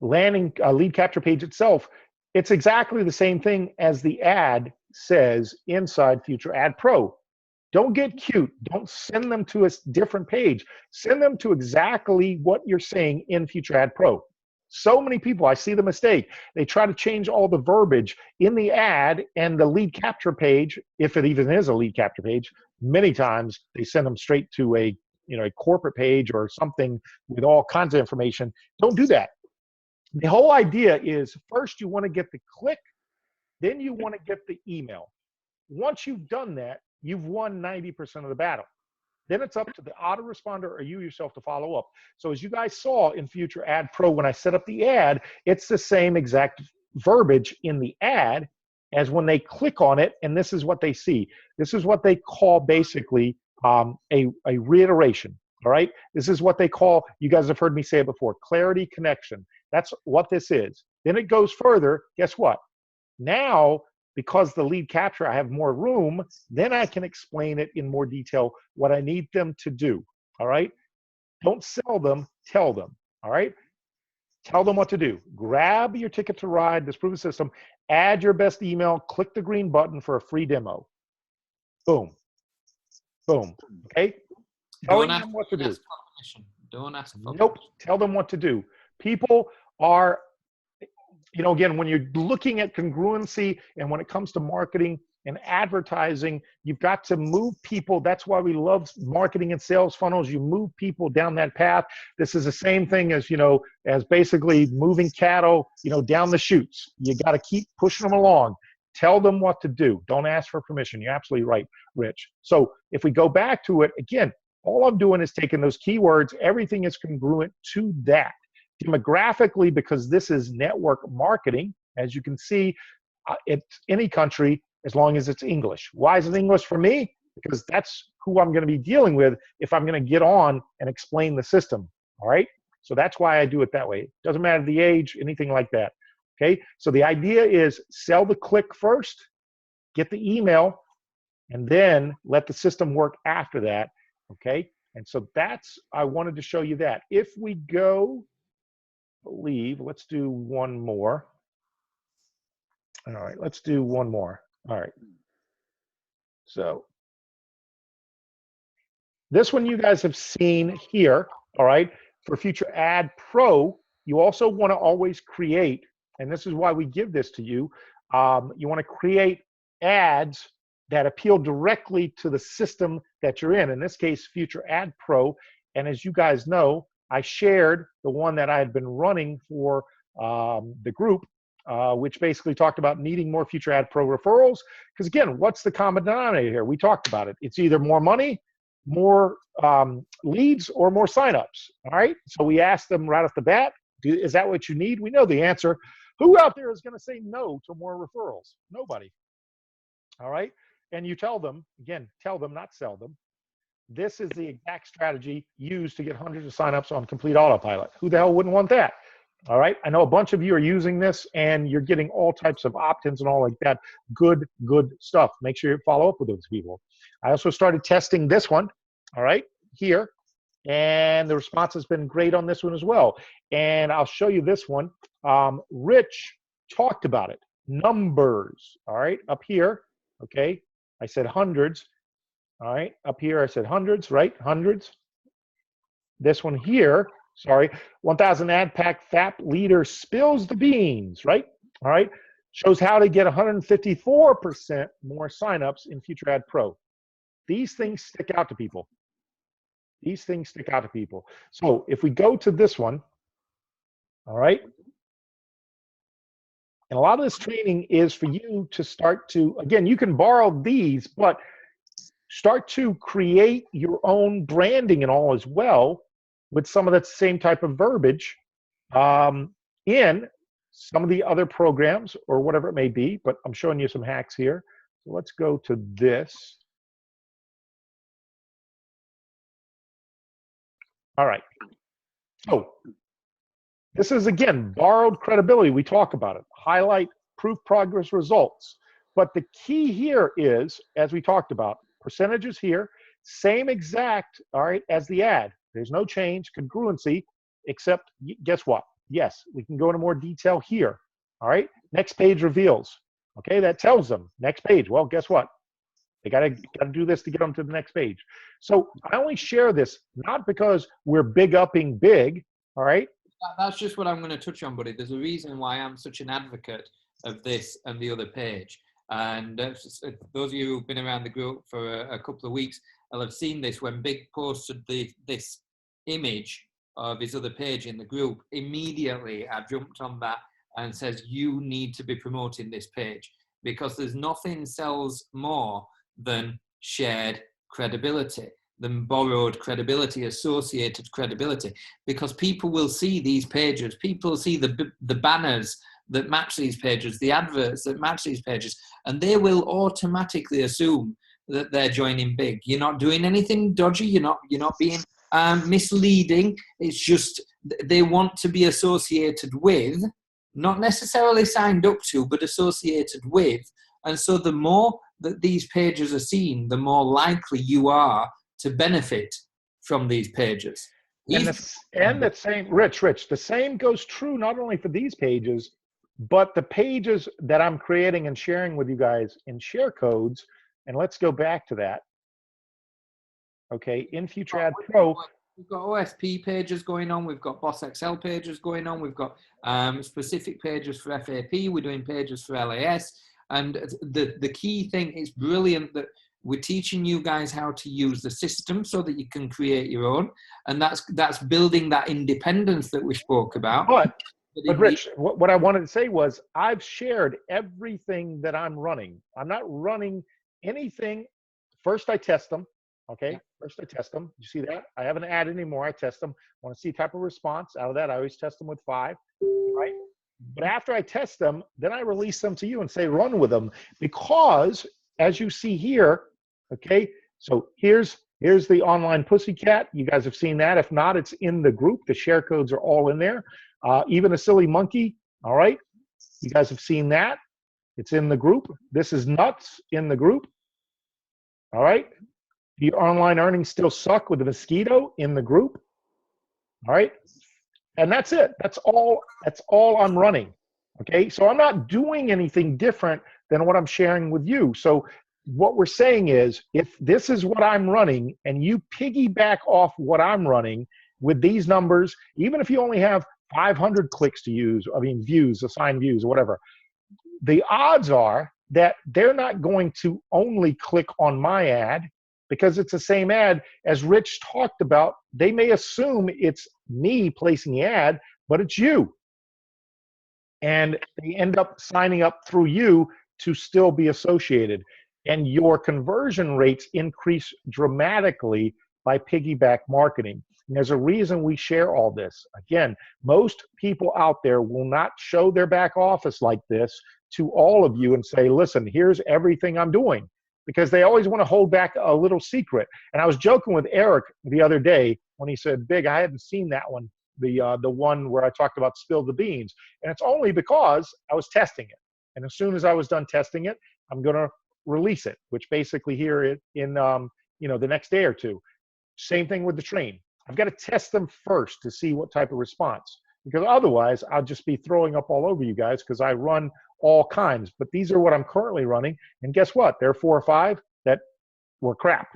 landing lead capture page itself, it's exactly the same thing as the ad says inside Future Ad Pro. Don't get cute. Don't send them to a different page. Send them to exactly what you're saying in Future Ad Pro. So many people, I see the mistake. They try to change all the verbiage in the ad and the lead capture page, if it even is a lead capture page. Many times they send them straight to a corporate page or something with all kinds of information. Don't do that. The whole idea is first you want to get the click, then you want to get the email. Once you've done that, you've won 90% of the battle. Then it's up to the autoresponder or you yourself to follow up. So as you guys saw in Future Ad Pro, when I set up the ad, it's the same exact verbiage in the ad as when they click on it, and this is what they see. This is what they call basically a reiteration, all right? This is what they call, you guys have heard me say it before, clarity connection. That's what this is. Then it goes further. Guess what? Now, because the lead capture, I have more room, then I can explain it in more detail what I need them to do, all right? Don't sell them, tell them, all right? Tell them what to do. Grab your ticket to ride, this proven system, add your best email, click the green button for a free demo. Boom. Boom, okay? Telling them what to do. Don't ask for Nope, tell them what to do. People are, again, when you're looking at congruency and when it comes to marketing, and advertising. You've got to move people. That's why we love marketing and sales funnels. You move people down that path. This is the same thing as, as basically moving cattle, down the chutes. You got to keep pushing them along. Tell them what to do. Don't ask for permission. You're absolutely right, Rich. So if we go back to it, again, all I'm doing is taking those keywords. Everything is congruent to that. Demographically, because this is network marketing, as you can see, it's any country as long as it's English. Why is it English for me? Because that's who I'm going to be dealing with if I'm going to get on and explain the system. All right. So that's why I do it that way. It doesn't matter the age, anything like that. Okay. So the idea is sell the click first, get the email, and then let the system work after that. Okay. And so I wanted to show you that. If we go, let's do one more. All right, let's do one more. All right. So this one you guys have seen here, all right? For Future Ad Pro, you also want to always create, and this is why we give this to you, you want to create ads that appeal directly to the system that you're in this case, Future Ad Pro. And as you guys know, I shared the one that I had been running for the group, which basically talked about needing more Future Ad Pro referrals. Because again, what's the common denominator here? We talked about it. It's either more money, more leads, or more signups. All right. So we asked them right off the bat, is that what you need? We know the answer. Who out there is going to say no to more referrals? Nobody. All right. And you tell them, again, tell them, not sell them. This is the exact strategy used to get hundreds of signups on complete autopilot. Who the hell wouldn't want that? All right. I know a bunch of you are using this and you're getting all types of opt-ins and all like that. Good stuff. Make sure you follow up with those people. I also started testing this one, all right, here. And the response has been great on this one as well. And I'll show you this one. Rich talked about it. Numbers, all right, up here, okay. I said hundreds, all right. Up here I said hundreds, right, hundreds. This one here, sorry, 1,000 ad pack FAP leader spills the beans, right? All right, shows how to get 154% more signups in Future Ad Pro. These things stick out to people. These things stick out to people. So if we go to this one, all right, and a lot of this training is for you to start to, again, you can borrow these, but start to create your own branding and all as well with some of that same type of verbiage in some of the other programs or whatever it may be, but I'm showing you some hacks here. So let's go to this. All right. So this is, again, borrowed credibility. We talk about it. Highlight proof progress results. But the key here is, as we talked about, percentages here, same exact, all right, as the ad. There's no change, congruency, except guess what? Yes, we can go into more detail here. All right, next page reveals. Okay, that tells them next page. Well, guess what? They gotta do this to get them to the next page. So I only share this not because we're big upping big. All right. That's just what I'm going to touch on, buddy. There's a reason why I'm such an advocate of this and the other page. And those of you who've been around the group for a couple of weeks will have seen this. When Big posted this image of his other page in the group, immediately I jumped on that and says, you need to be promoting this page, because there's nothing sells more than shared credibility, than borrowed credibility, associated credibility, because people will see these pages, people see the banners that match these pages, the adverts that match these pages, and they will automatically assume that they're joining Big. You're not doing anything dodgy, you're not being misleading. It's just they want to be associated with, not necessarily signed up to, but associated with. And so the more that these pages are seen, the more likely you are to benefit from these pages. And the same, Rich, the same goes true not only for these pages, but the pages that I'm creating and sharing with you guys in share codes. And let's go back to that. Okay, in Future Ad Pro, we've got OSP pages going on, we've got Boss XL pages going on, we've got specific pages for FAP, we're doing pages for LAS. And the key thing is brilliant that we're teaching you guys how to use the system so that you can create your own. And that's building that independence that we spoke about. But Rich, what I wanted to say was I've shared everything that I'm running. I'm not running anything. First, I test them. Okay. Yeah. First, I test them. You see that? I haven't added any more. I test them. I want to see type of response out of that. I always test them with 5. Right. But after I test them, then I release them to you and say, run with them. Because as you see here, okay, so here's the online pussycat. You guys have seen that. If not, it's in the group. The share codes are all in there. Even a silly monkey, all right? You guys have seen that. It's in the group. This is nuts in the group, all right? The online earnings still suck with the mosquito in the group, all right? And that's it. That's all I'm running, okay? So I'm not doing anything different than what I'm sharing with you. So what we're saying is if this is what I'm running and you piggyback off what I'm running with these numbers, even if you only have 500 clicks to use, I mean, views, assigned views, or whatever, the odds are that they're not going to only click on my ad because it's the same ad as Rich talked about. They may assume it's me placing the ad, but it's you. And they end up signing up through you to still be associated. And your conversion rates increase dramatically by piggyback marketing. And there's a reason we share all this. Again, most people out there will not show their back office like this to all of you and say, listen, here's everything I'm doing, because they always want to hold back a little secret. And I was joking with Eric the other day when he said, Big, I hadn't seen that one, the one where I talked about spill the beans. And it's only because I was testing it. And as soon as I was done testing it, I'm going to release it, which basically here in the next day or two. Same thing with the train. I've got to test them first to see what type of response, because otherwise I'll just be throwing up all over you guys because I run all kinds. But these are what I'm currently running. And guess what? There are 4 or 5 that were crap,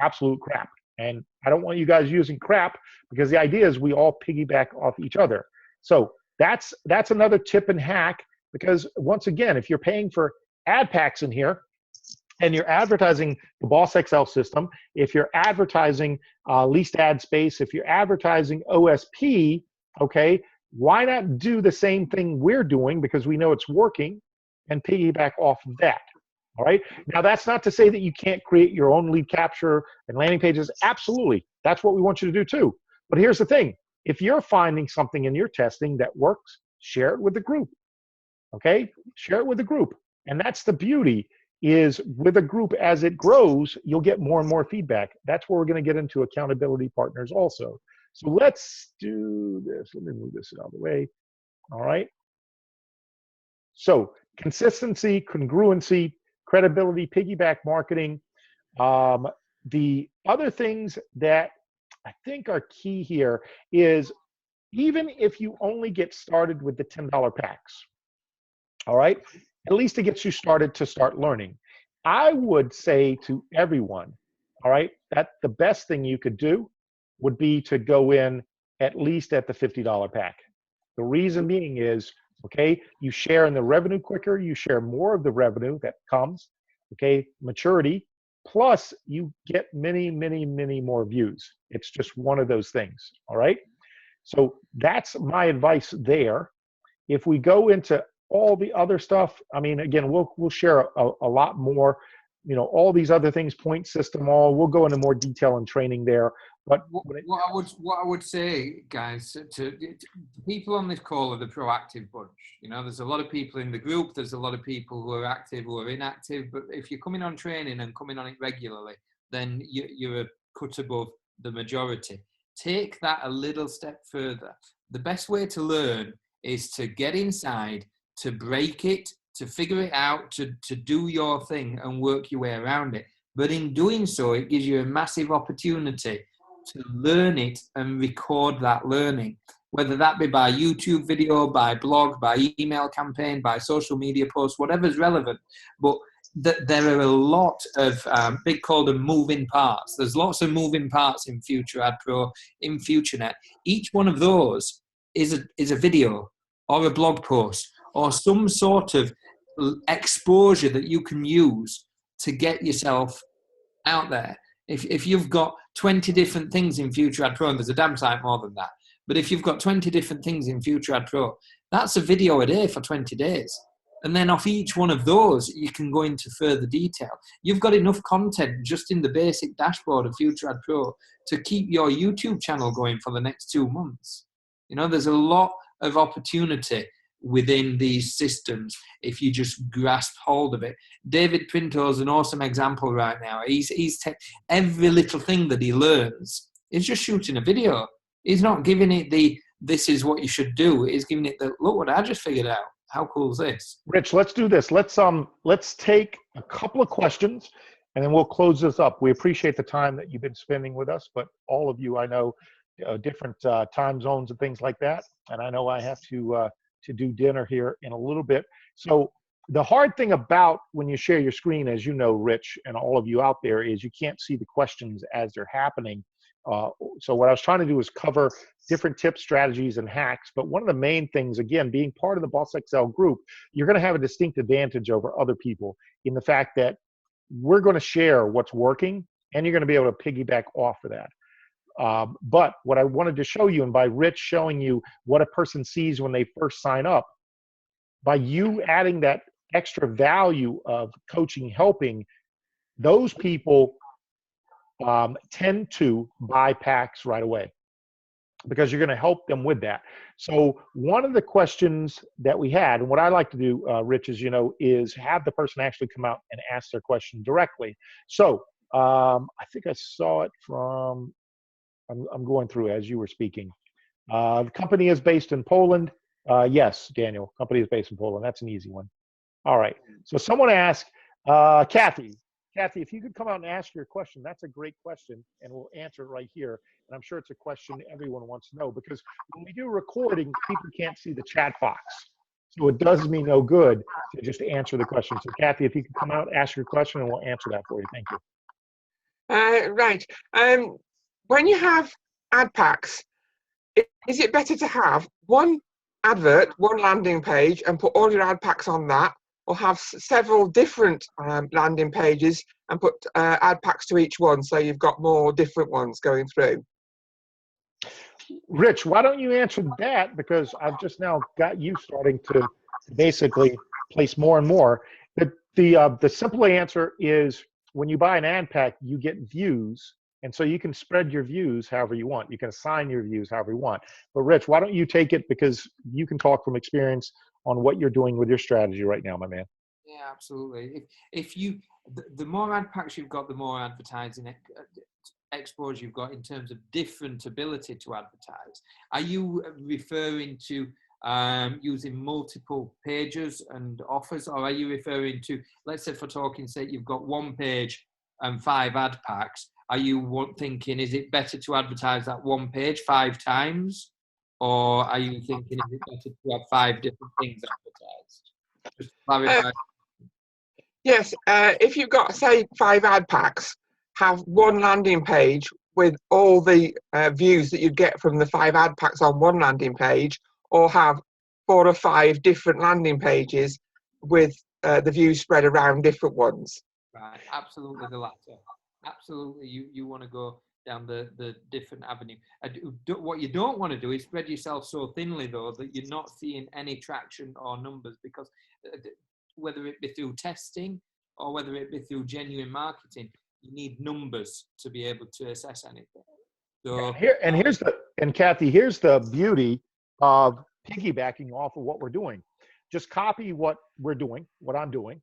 absolute crap. And I don't want you guys using crap, because the idea is we all piggyback off each other. So that's another tip and hack, because once again, if you're paying for ad packs in here, and you're advertising the Boss XL system, if you're advertising leased ad space, if you're advertising OSP, okay, why not do the same thing we're doing, because we know it's working, and piggyback off of that, all right? Now, that's not to say that you can't create your own lead capture and landing pages. Absolutely. That's what we want you to do too. But here's the thing. If you're finding something in your testing that works, share it with the group, okay? Share it with the group. And that's the beauty, is with a group, as it grows, you'll get more and more feedback. That's where we're going to get into accountability partners also. So let's do this. Let me move this out of the way. All right. So consistency, congruency, credibility, piggyback marketing. The other things that I think are key here is, even if you only get started with the $10 packs, all right, at least it gets you started to start learning. I would say to everyone, all right, that the best thing you could do would be to go in at least at the $50 pack. The reason being is, okay, you share in the revenue quicker, you share more of the revenue that comes, okay, maturity, plus you get many, many, many more views. It's just one of those things, all right? So that's my advice there. If we go into all the other stuff, I mean, again, we'll share a lot more, all these other things, point system, we'll go into more detail and training there. But what I would say, guys, to people on this call are the proactive bunch. There's a lot of people in the group. There's a lot of people who are active, who are inactive. But if you're coming on training and coming on it regularly, then you're a cut above the majority. Take that a little step further. The best way to learn is to get inside, to break it, to figure it out, to do your thing and work your way around it. But in doing so, it gives you a massive opportunity to learn it and record that learning, whether that be by YouTube video, by blog, by email campaign, by social media posts, whatever's relevant. But there are a lot of big called them moving parts. There's lots of moving parts in Future Ad Pro, in FutureNet. Each one of those is a video or a blog post or some sort of exposure that you can use to get yourself out there. If you've got 20 different things in Future Ad Pro, and there's a damn sight more than that, but if you've got 20 different things in Future Ad Pro, that's a video a day for 20 days. And then off each one of those, you can go into further detail. You've got enough content just in the basic dashboard of Future Ad Pro to keep your YouTube channel going for the next 2 months. You know, there's a lot of opportunity within these systems if you just grasp hold of it. David Pinto's an awesome example right now. Every little thing that he learns is just shooting a video. He's not giving it this is what you should do. He's giving it look what I just figured out. How cool is this? Rich, let's do this. Let's take a couple of questions and then we'll close this up. We appreciate the time that you've been spending with us, but all of you, I know, different time zones and things like that. And I know I have to do dinner here in a little bit. So the hard thing about when you share your screen, as you know, Rich, and all of you out there, is you can't see the questions as they're happening. So what I was trying to do is cover different tips, strategies, and hacks. But one of the main things, again, being part of the Boss Excel group, you're going to have a distinct advantage over other people in the fact that we're going to share what's working, and you're going to be able to piggyback off of that. But what I wanted to show you, and by Rich showing you what a person sees when they first sign up, by you adding that extra value of coaching, helping, those people tend to buy packs right away because you're going to help them with that. So one of the questions that we had, and what I like to do, Rich, is, you know, is have the person actually come out and ask their question directly. So I think I saw it from, I'm going through as you were speaking. The company is based in Poland. Yes, Daniel, company is based in Poland. That's an easy one. All right. So someone asked, Kathy, if you could come out and ask your question, that's a great question, and we'll answer it right here. And I'm sure it's a question everyone wants to know, because when we do recording, people can't see the chat box. So it does me no good to just answer the question. So Kathy, if you could come out, ask your question, and we'll answer that for you. Thank you. Right. When you have ad packs, is it better to have one advert, one landing page, and put all your ad packs on that, or have several different landing pages and put ad packs to each one, so you've got more different ones going through? Rich, why don't you answer that? Because I've just now got you starting to basically place more and more. The simple answer is when you buy an ad pack, you get views. And so you can spread your views however you want. You can assign your views however you want. But Rich, why don't you take it, because you can talk from experience on what you're doing with your strategy right now, my man. Yeah, absolutely. If you, the more ad packs you've got, the more advertising exposure you've got in terms of different ability to advertise. Are you referring to using multiple pages and offers, or are you referring to, let's say for talking sake, you've got one page and 5 ad packs? Are you thinking, is it better to advertise that one page 5 times? Or are you thinking, is it better to have 5 different things advertised? Just clarify. Yes, if you've got, say, 5 ad packs, have one landing page with all the views that you'd get from the 5 ad packs on one landing page, or have 4 or 5 different landing pages with the views spread around different ones. Right, absolutely the latter. Absolutely, you want to go down the different avenue. What you don't want to do is spread yourself so thinly, though, that you're not seeing any traction or numbers, because whether it be through testing or whether it be through genuine marketing, you need numbers to be able to assess anything. So Kathy, here's the beauty of piggybacking off of what we're doing. Just copy what we're doing, what I'm doing.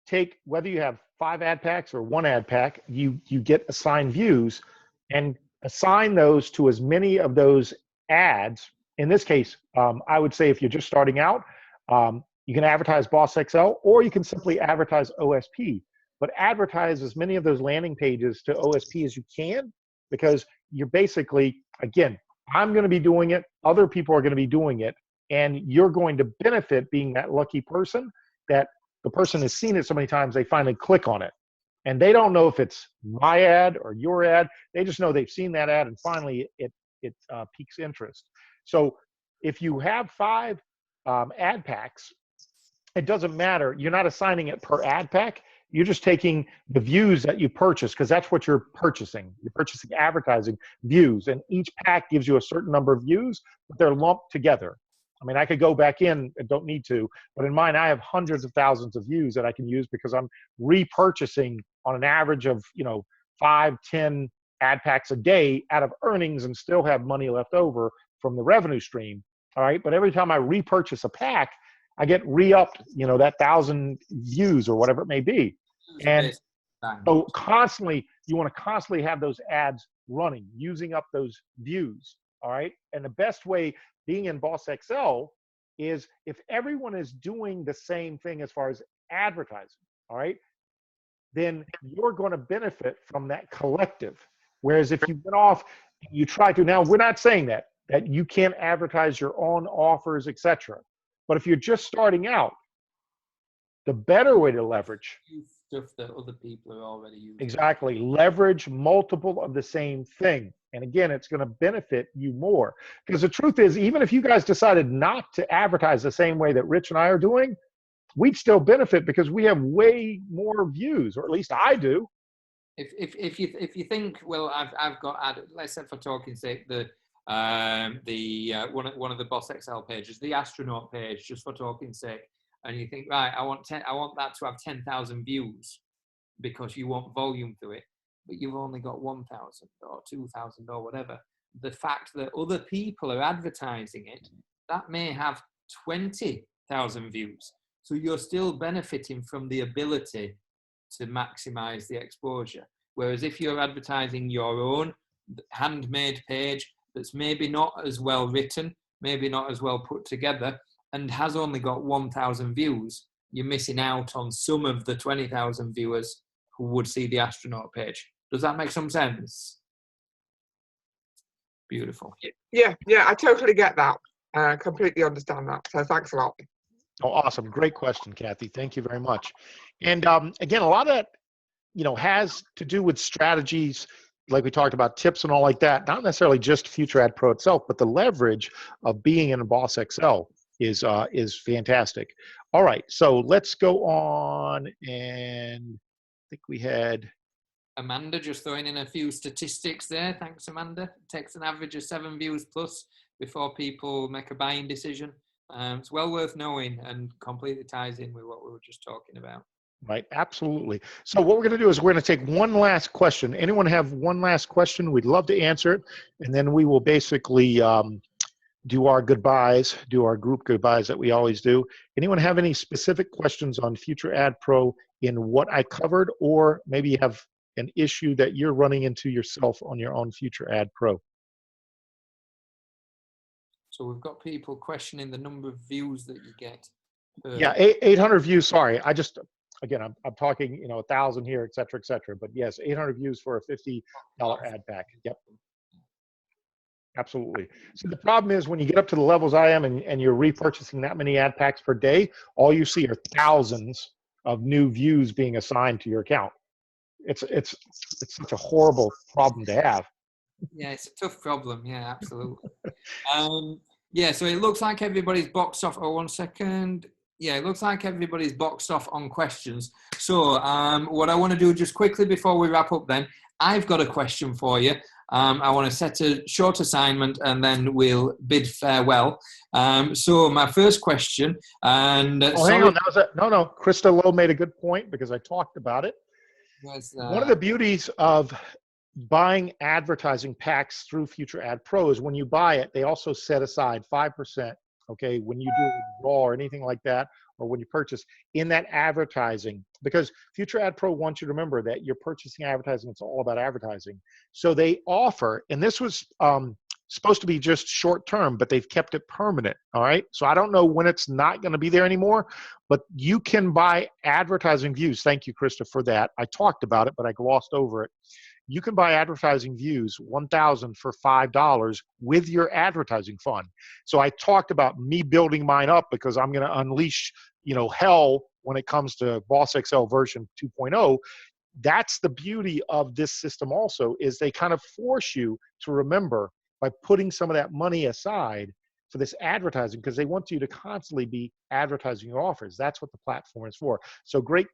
Take, whether you have 5 ad packs or 1 ad pack, you get assigned views, and assign those to as many of those ads. In this case, I would say if you're just starting out, you can advertise Boss XL, or you can simply advertise OSP. But advertise as many of those landing pages to OSP as you can, because you're basically, again, I'm going to be doing it, other people are going to be doing it, and you're going to benefit being that lucky person that the person has seen it so many times they finally click on it. And they don't know if it's my ad or your ad. They just know they've seen that ad, and finally it piques interest. So if you have 5 ad packs, it doesn't matter. You're not assigning it per ad pack. You're just taking the views that you purchase, because that's what you're purchasing. You're purchasing advertising views, and each pack gives you a certain number of views, but they're lumped together. I mean, I could go back in and don't need to, but in mine, I have hundreds of thousands of views that I can use because I'm repurchasing on an average of, 5, 10 ad packs a day out of earnings and still have money left over from the revenue stream. All right. But every time I repurchase a pack, I get re-upped, that 1,000 views or whatever it may be. And so constantly, you want to constantly have those ads running, using up those views. All right. And the best way, being in Boss Excel, is if everyone is doing the same thing as far as advertising, all right, then you're going to benefit from that collective. Whereas if you went off, you try to, now we're not saying that you can't advertise your own offers, etc. But if you're just starting out, the better way to leverage stuff that other people are already using. Exactly. Leverage multiple of the same thing. And again, it's going to benefit you more. Because the truth is, even if you guys decided not to advertise the same way that Rich and I are doing, we'd still benefit because we have way more views, or at least I do. If you think, well, I've got added, let's say for talking sake, one of the Boss Excel pages, the astronaut page, just for talking sake, and you think, right, I want that to have 10,000 views because you want volume to it, but you've only got 1,000 or 2,000 or whatever. The fact that other people are advertising it, that may have 20,000 views. So you're still benefiting from the ability to maximize the exposure. Whereas if you're advertising your own handmade page that's maybe not as well written, maybe not as well put together, and has only got 1,000 views, you're missing out on some of the 20,000 viewers who would see the astronaut page. Does that make some sense? Beautiful. Yeah, I totally get that. I completely understand that. So thanks a lot. Oh, awesome. Great question, Kathy. Thank you very much. And again, a lot of that, has to do with strategies, like we talked about, tips and all like that. Not necessarily just Future Ad Pro itself, but the leverage of being in a Boss Excel is fantastic. All right, so let's go on, and I think we had Amanda just throwing in a few statistics there. Thanks, Amanda. It takes an average of 7 views plus before people make a buying decision. It's well worth knowing and completely ties in with what we were just talking about. Right, absolutely. So what we're going to do is we're going to take one last question. Anyone have one last question? We'd love to answer it, and then we will basically do our goodbyes, do our group goodbyes that we always do. Anyone have any specific questions on Future Ad Pro in what I covered, or maybe you have an issue that you're running into yourself on your own Future Ad Pro? So we've got people questioning the number of views that you get. Yeah, 800 views. Sorry, again, I'm talking, 1,000 here, et cetera, but yes, 800 views for a $50 ad pack. Yep. Absolutely. So the problem is when you get up to the levels I am and you're repurchasing that many ad packs per day, all you see are thousands of new views being assigned to your account. It's such a horrible problem to have. Yeah, it's a tough problem. Yeah, absolutely. Yeah, so it looks like everybody's boxed off. Oh, 1 second. Yeah, it looks like everybody's boxed off on questions. So what I want to do just quickly before we wrap up then, I've got a question for you. I want to set a short assignment and then we'll bid farewell. So my first question, and hang on, no, Krista Lowe made a good point because I talked about it. One of the beauties of buying advertising packs through Future Ad Pro is when you buy it, they also set aside 5%, okay, when you do a withdrawal or anything like that, or when you purchase in that advertising, because Future Ad Pro wants you to remember that you're purchasing advertising. It's all about advertising. So they offer, and this was supposed to be just short term, but they've kept it permanent. All right. So I don't know when it's not going to be there anymore, but you can buy advertising views. Thank you, Krista, for that. I talked about it, but I glossed over it. You can buy advertising views, 1,000 for $5 with your advertising fund. So I talked about me building mine up because I'm going to unleash, hell when it comes to Boss Excel version 2.0. That's the beauty of this system also, is they kind of force you to remember by putting some of that money aside for this advertising because they want you to constantly be advertising your offers. That's what the platform is for. So great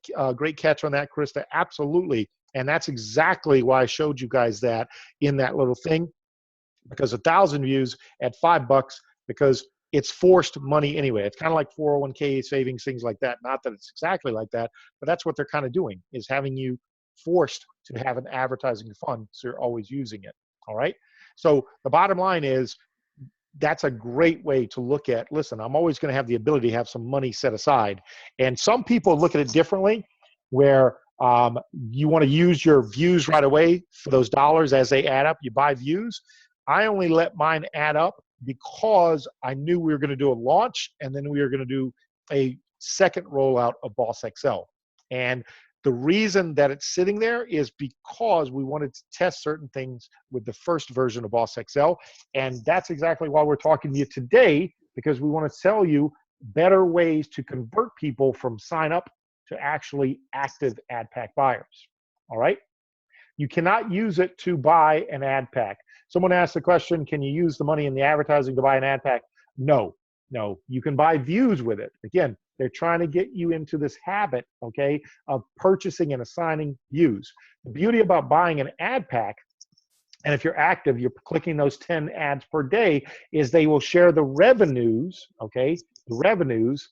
catch on that, Krista. Absolutely. And that's exactly why I showed you guys that in that little thing, because 1,000 views at $5, because it's forced money anyway. It's kind of like 401k savings, things like that. Not that it's exactly like that, but that's what they're kind of doing, is having you forced to have an advertising fund, so you're always using it. All right. So the bottom line is, that's a great way to look at, listen, I'm always going to have the ability to have some money set aside. And some people look at it differently, where you want to use your views right away for those dollars as they add up. You buy views. I only let mine add up because I knew we were going to do a launch, and then we were going to do a second rollout of Boss Excel. And the reason that it's sitting there is because we wanted to test certain things with the first version of Boss Excel. And that's exactly why we're talking to you today, because we want to tell you better ways to convert people from sign up to actually active ad pack buyers. All right. You cannot use it to buy an ad pack. Someone asked the question, can you use the money in the advertising to buy an ad pack? No, you can buy views with it. Again, they're trying to get you into this habit, okay, of purchasing and assigning views. The beauty about buying an ad pack, and if you're active, you're clicking those 10 ads per day, is they will share the revenues, okay, the revenues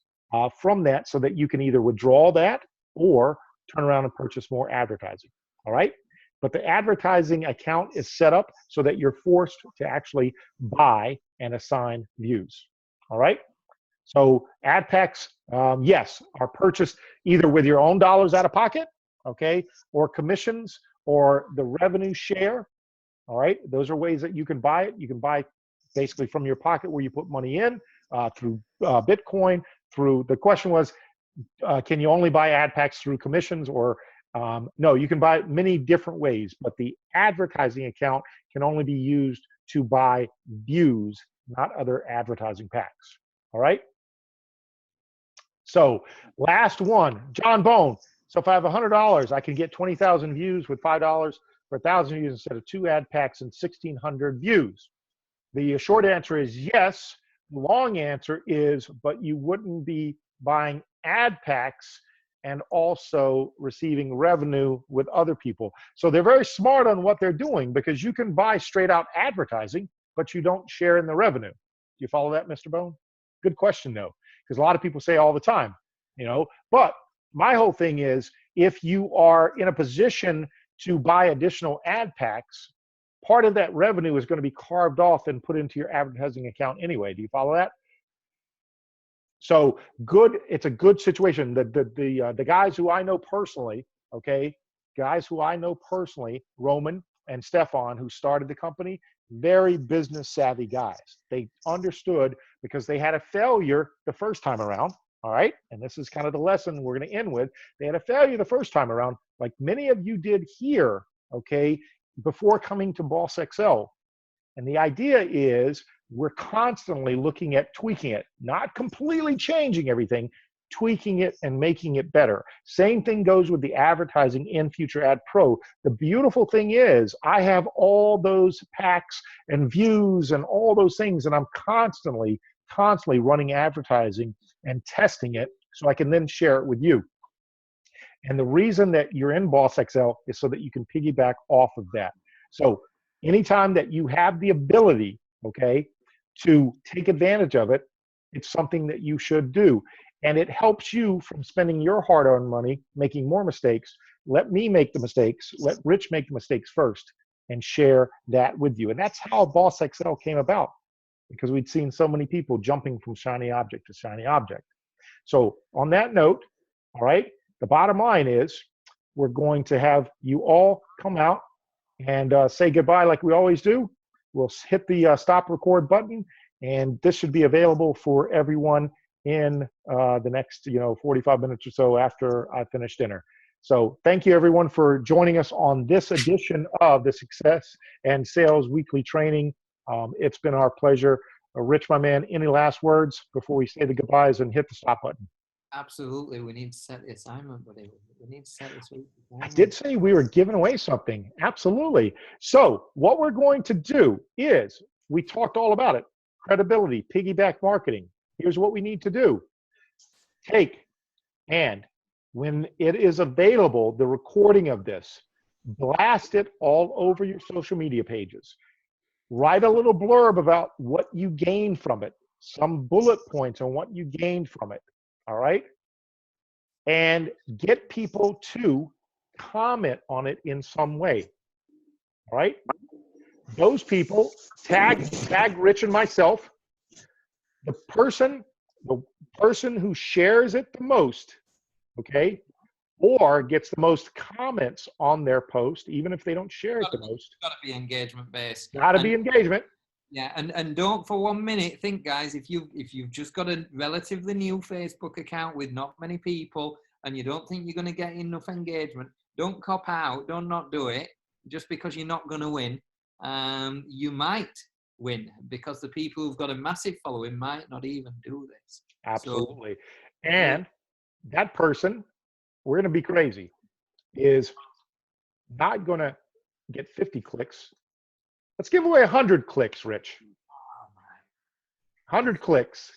from that, so that you can either withdraw that or turn around and purchase more advertising, all right? But the advertising account is set up so that you're forced to actually buy and assign views, all right? So ad packs, yes, are purchased either with your own dollars out of pocket, okay, or commissions, or the revenue share, all right? Those are ways that you can buy it. You can buy basically from your pocket where you put money in, through Bitcoin, the question was, can you only buy ad packs through commissions, or no, you can buy many different ways, but the advertising account can only be used to buy views, not other advertising packs, all right? So last one, John Bone. So if I have $100, I can get 20,000 views with $5 for 1,000 views instead of 2 ad packs and 1,600 views. The short answer is yes. The long answer is, but you wouldn't be buying ad packs and also receiving revenue with other people. So they're very smart on what they're doing, because you can buy straight out advertising, but you don't share in the revenue. Do you follow that, Mr. Bone? Good question, though, because a lot of people say all the time, you know, but my whole thing is, if you are in a position to buy additional ad packs, part of that revenue is going to be carved off and put into your advertising account anyway. Do you follow that? So good, it's a good situation. The guys who I know personally, okay, Roman and Stefan, who started the company, very business savvy guys. They understood, because they had a failure the first time around, all right? And this is kind of the lesson we're going to end with. They had a failure the first time around, like many of you did here, okay, before coming to Boss Excel. And the idea is, we're constantly looking at tweaking it, not completely changing everything, tweaking it and making it better. Same thing goes with the advertising in Future Ad Pro. The beautiful thing is, I have all those packs and views and all those things, and I'm constantly running advertising and testing it, so I can then share it with you. And the reason that you're in Boss Excel is so that you can piggyback off of that. So anytime that you have the ability, okay, to take advantage of it, it's something that you should do. And it helps you from spending your hard-earned money, making more mistakes. Let me make the mistakes. Let Rich make the mistakes first and share that with you. And that's how Boss Excel came about, because we'd seen so many people jumping from shiny object to shiny object. So on that note, all right, the bottom line is, we're going to have you all come out and say goodbye like we always do. We'll hit the stop record button, and this should be available for everyone in the next 45 minutes or so after I finish dinner. So thank you, everyone, for joining us on this edition of the Success and Sales Weekly Training. It's been our pleasure. Rich, my man, any last words before we say the goodbyes and hit the stop button? Absolutely. We need to set the assignment, buddy. We need to set this week. I did say we were giving away something. Absolutely. So what we're going to do is, we talked all about it. credibility, piggyback marketing. Here's what we need to do. Take, and when it is available, the recording of this, blast it all over your social media pages. Write a little blurb about what you gained from it, some bullet points on what you gained from it, all right? And get people to comment on it in some way, all right? Those people, tag Rich and myself. The person who shares it the most, okay, or gets the most comments on their post, even if they don't share it the most. Got to be engagement based. Got to be engagement. Yeah, and don't for 1 minute think, guys, if you've just got a relatively new Facebook account with not many people and you don't think you're going to get enough engagement, don't cop out, don't not do it just because you're not going to win. You might win because the people who've got a massive following might not even do this. Absolutely. So, and that person, we're going to be crazy, is not going to get 50 clicks. Let's give away 100 clicks, Rich. 100 clicks.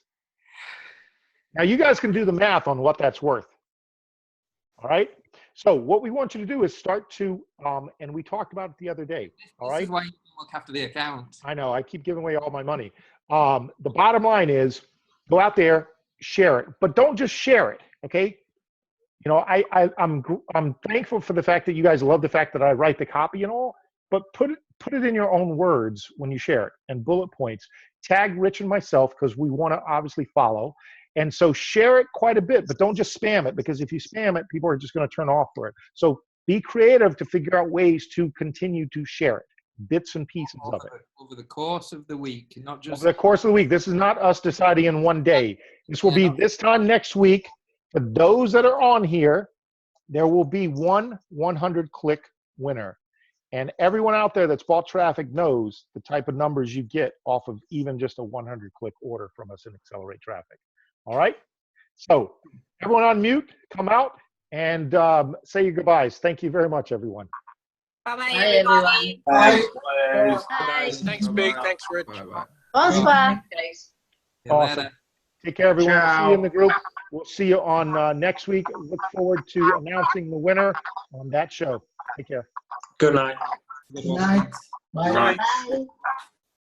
Now, you guys can do the math on what that's worth. All right? So what we want you to do is start to, and we talked about it the other day. All right? This is why you look after the account. I know. I keep giving away all my money. The bottom line is go out there, share it. But don't just share it, okay? You know, I'm thankful for the fact that you guys love the fact that I write the copy and all, but put it in your own words when you share it, and bullet points. Tag Rich and myself because we want to obviously follow. And so share it quite a bit, but don't just spam it, because if you spam it, people are just going to turn off for it. So be creative to figure out ways to continue to share it, bits and pieces of it. Over the course of the week, not just... Over the course of the week. This is not us deciding in one day. This will be this time next week. For those that are on here, there will be one 100-click winner. And everyone out there that's bought traffic knows the type of numbers you get off of even just a 100-click order from us in Accelerate Traffic. All right? So everyone on mute, come out and say your goodbyes. Thank you very much, everyone. Bye-bye, everyone. Bye. Bye. Thanks, Big. Thanks, Rich. Bonsoir. Awesome. Take care, everyone. We'll see you in the group. We'll see you on next week. Look forward to announcing the winner on that show. Take care. Good night. Good night. Bye. Bye.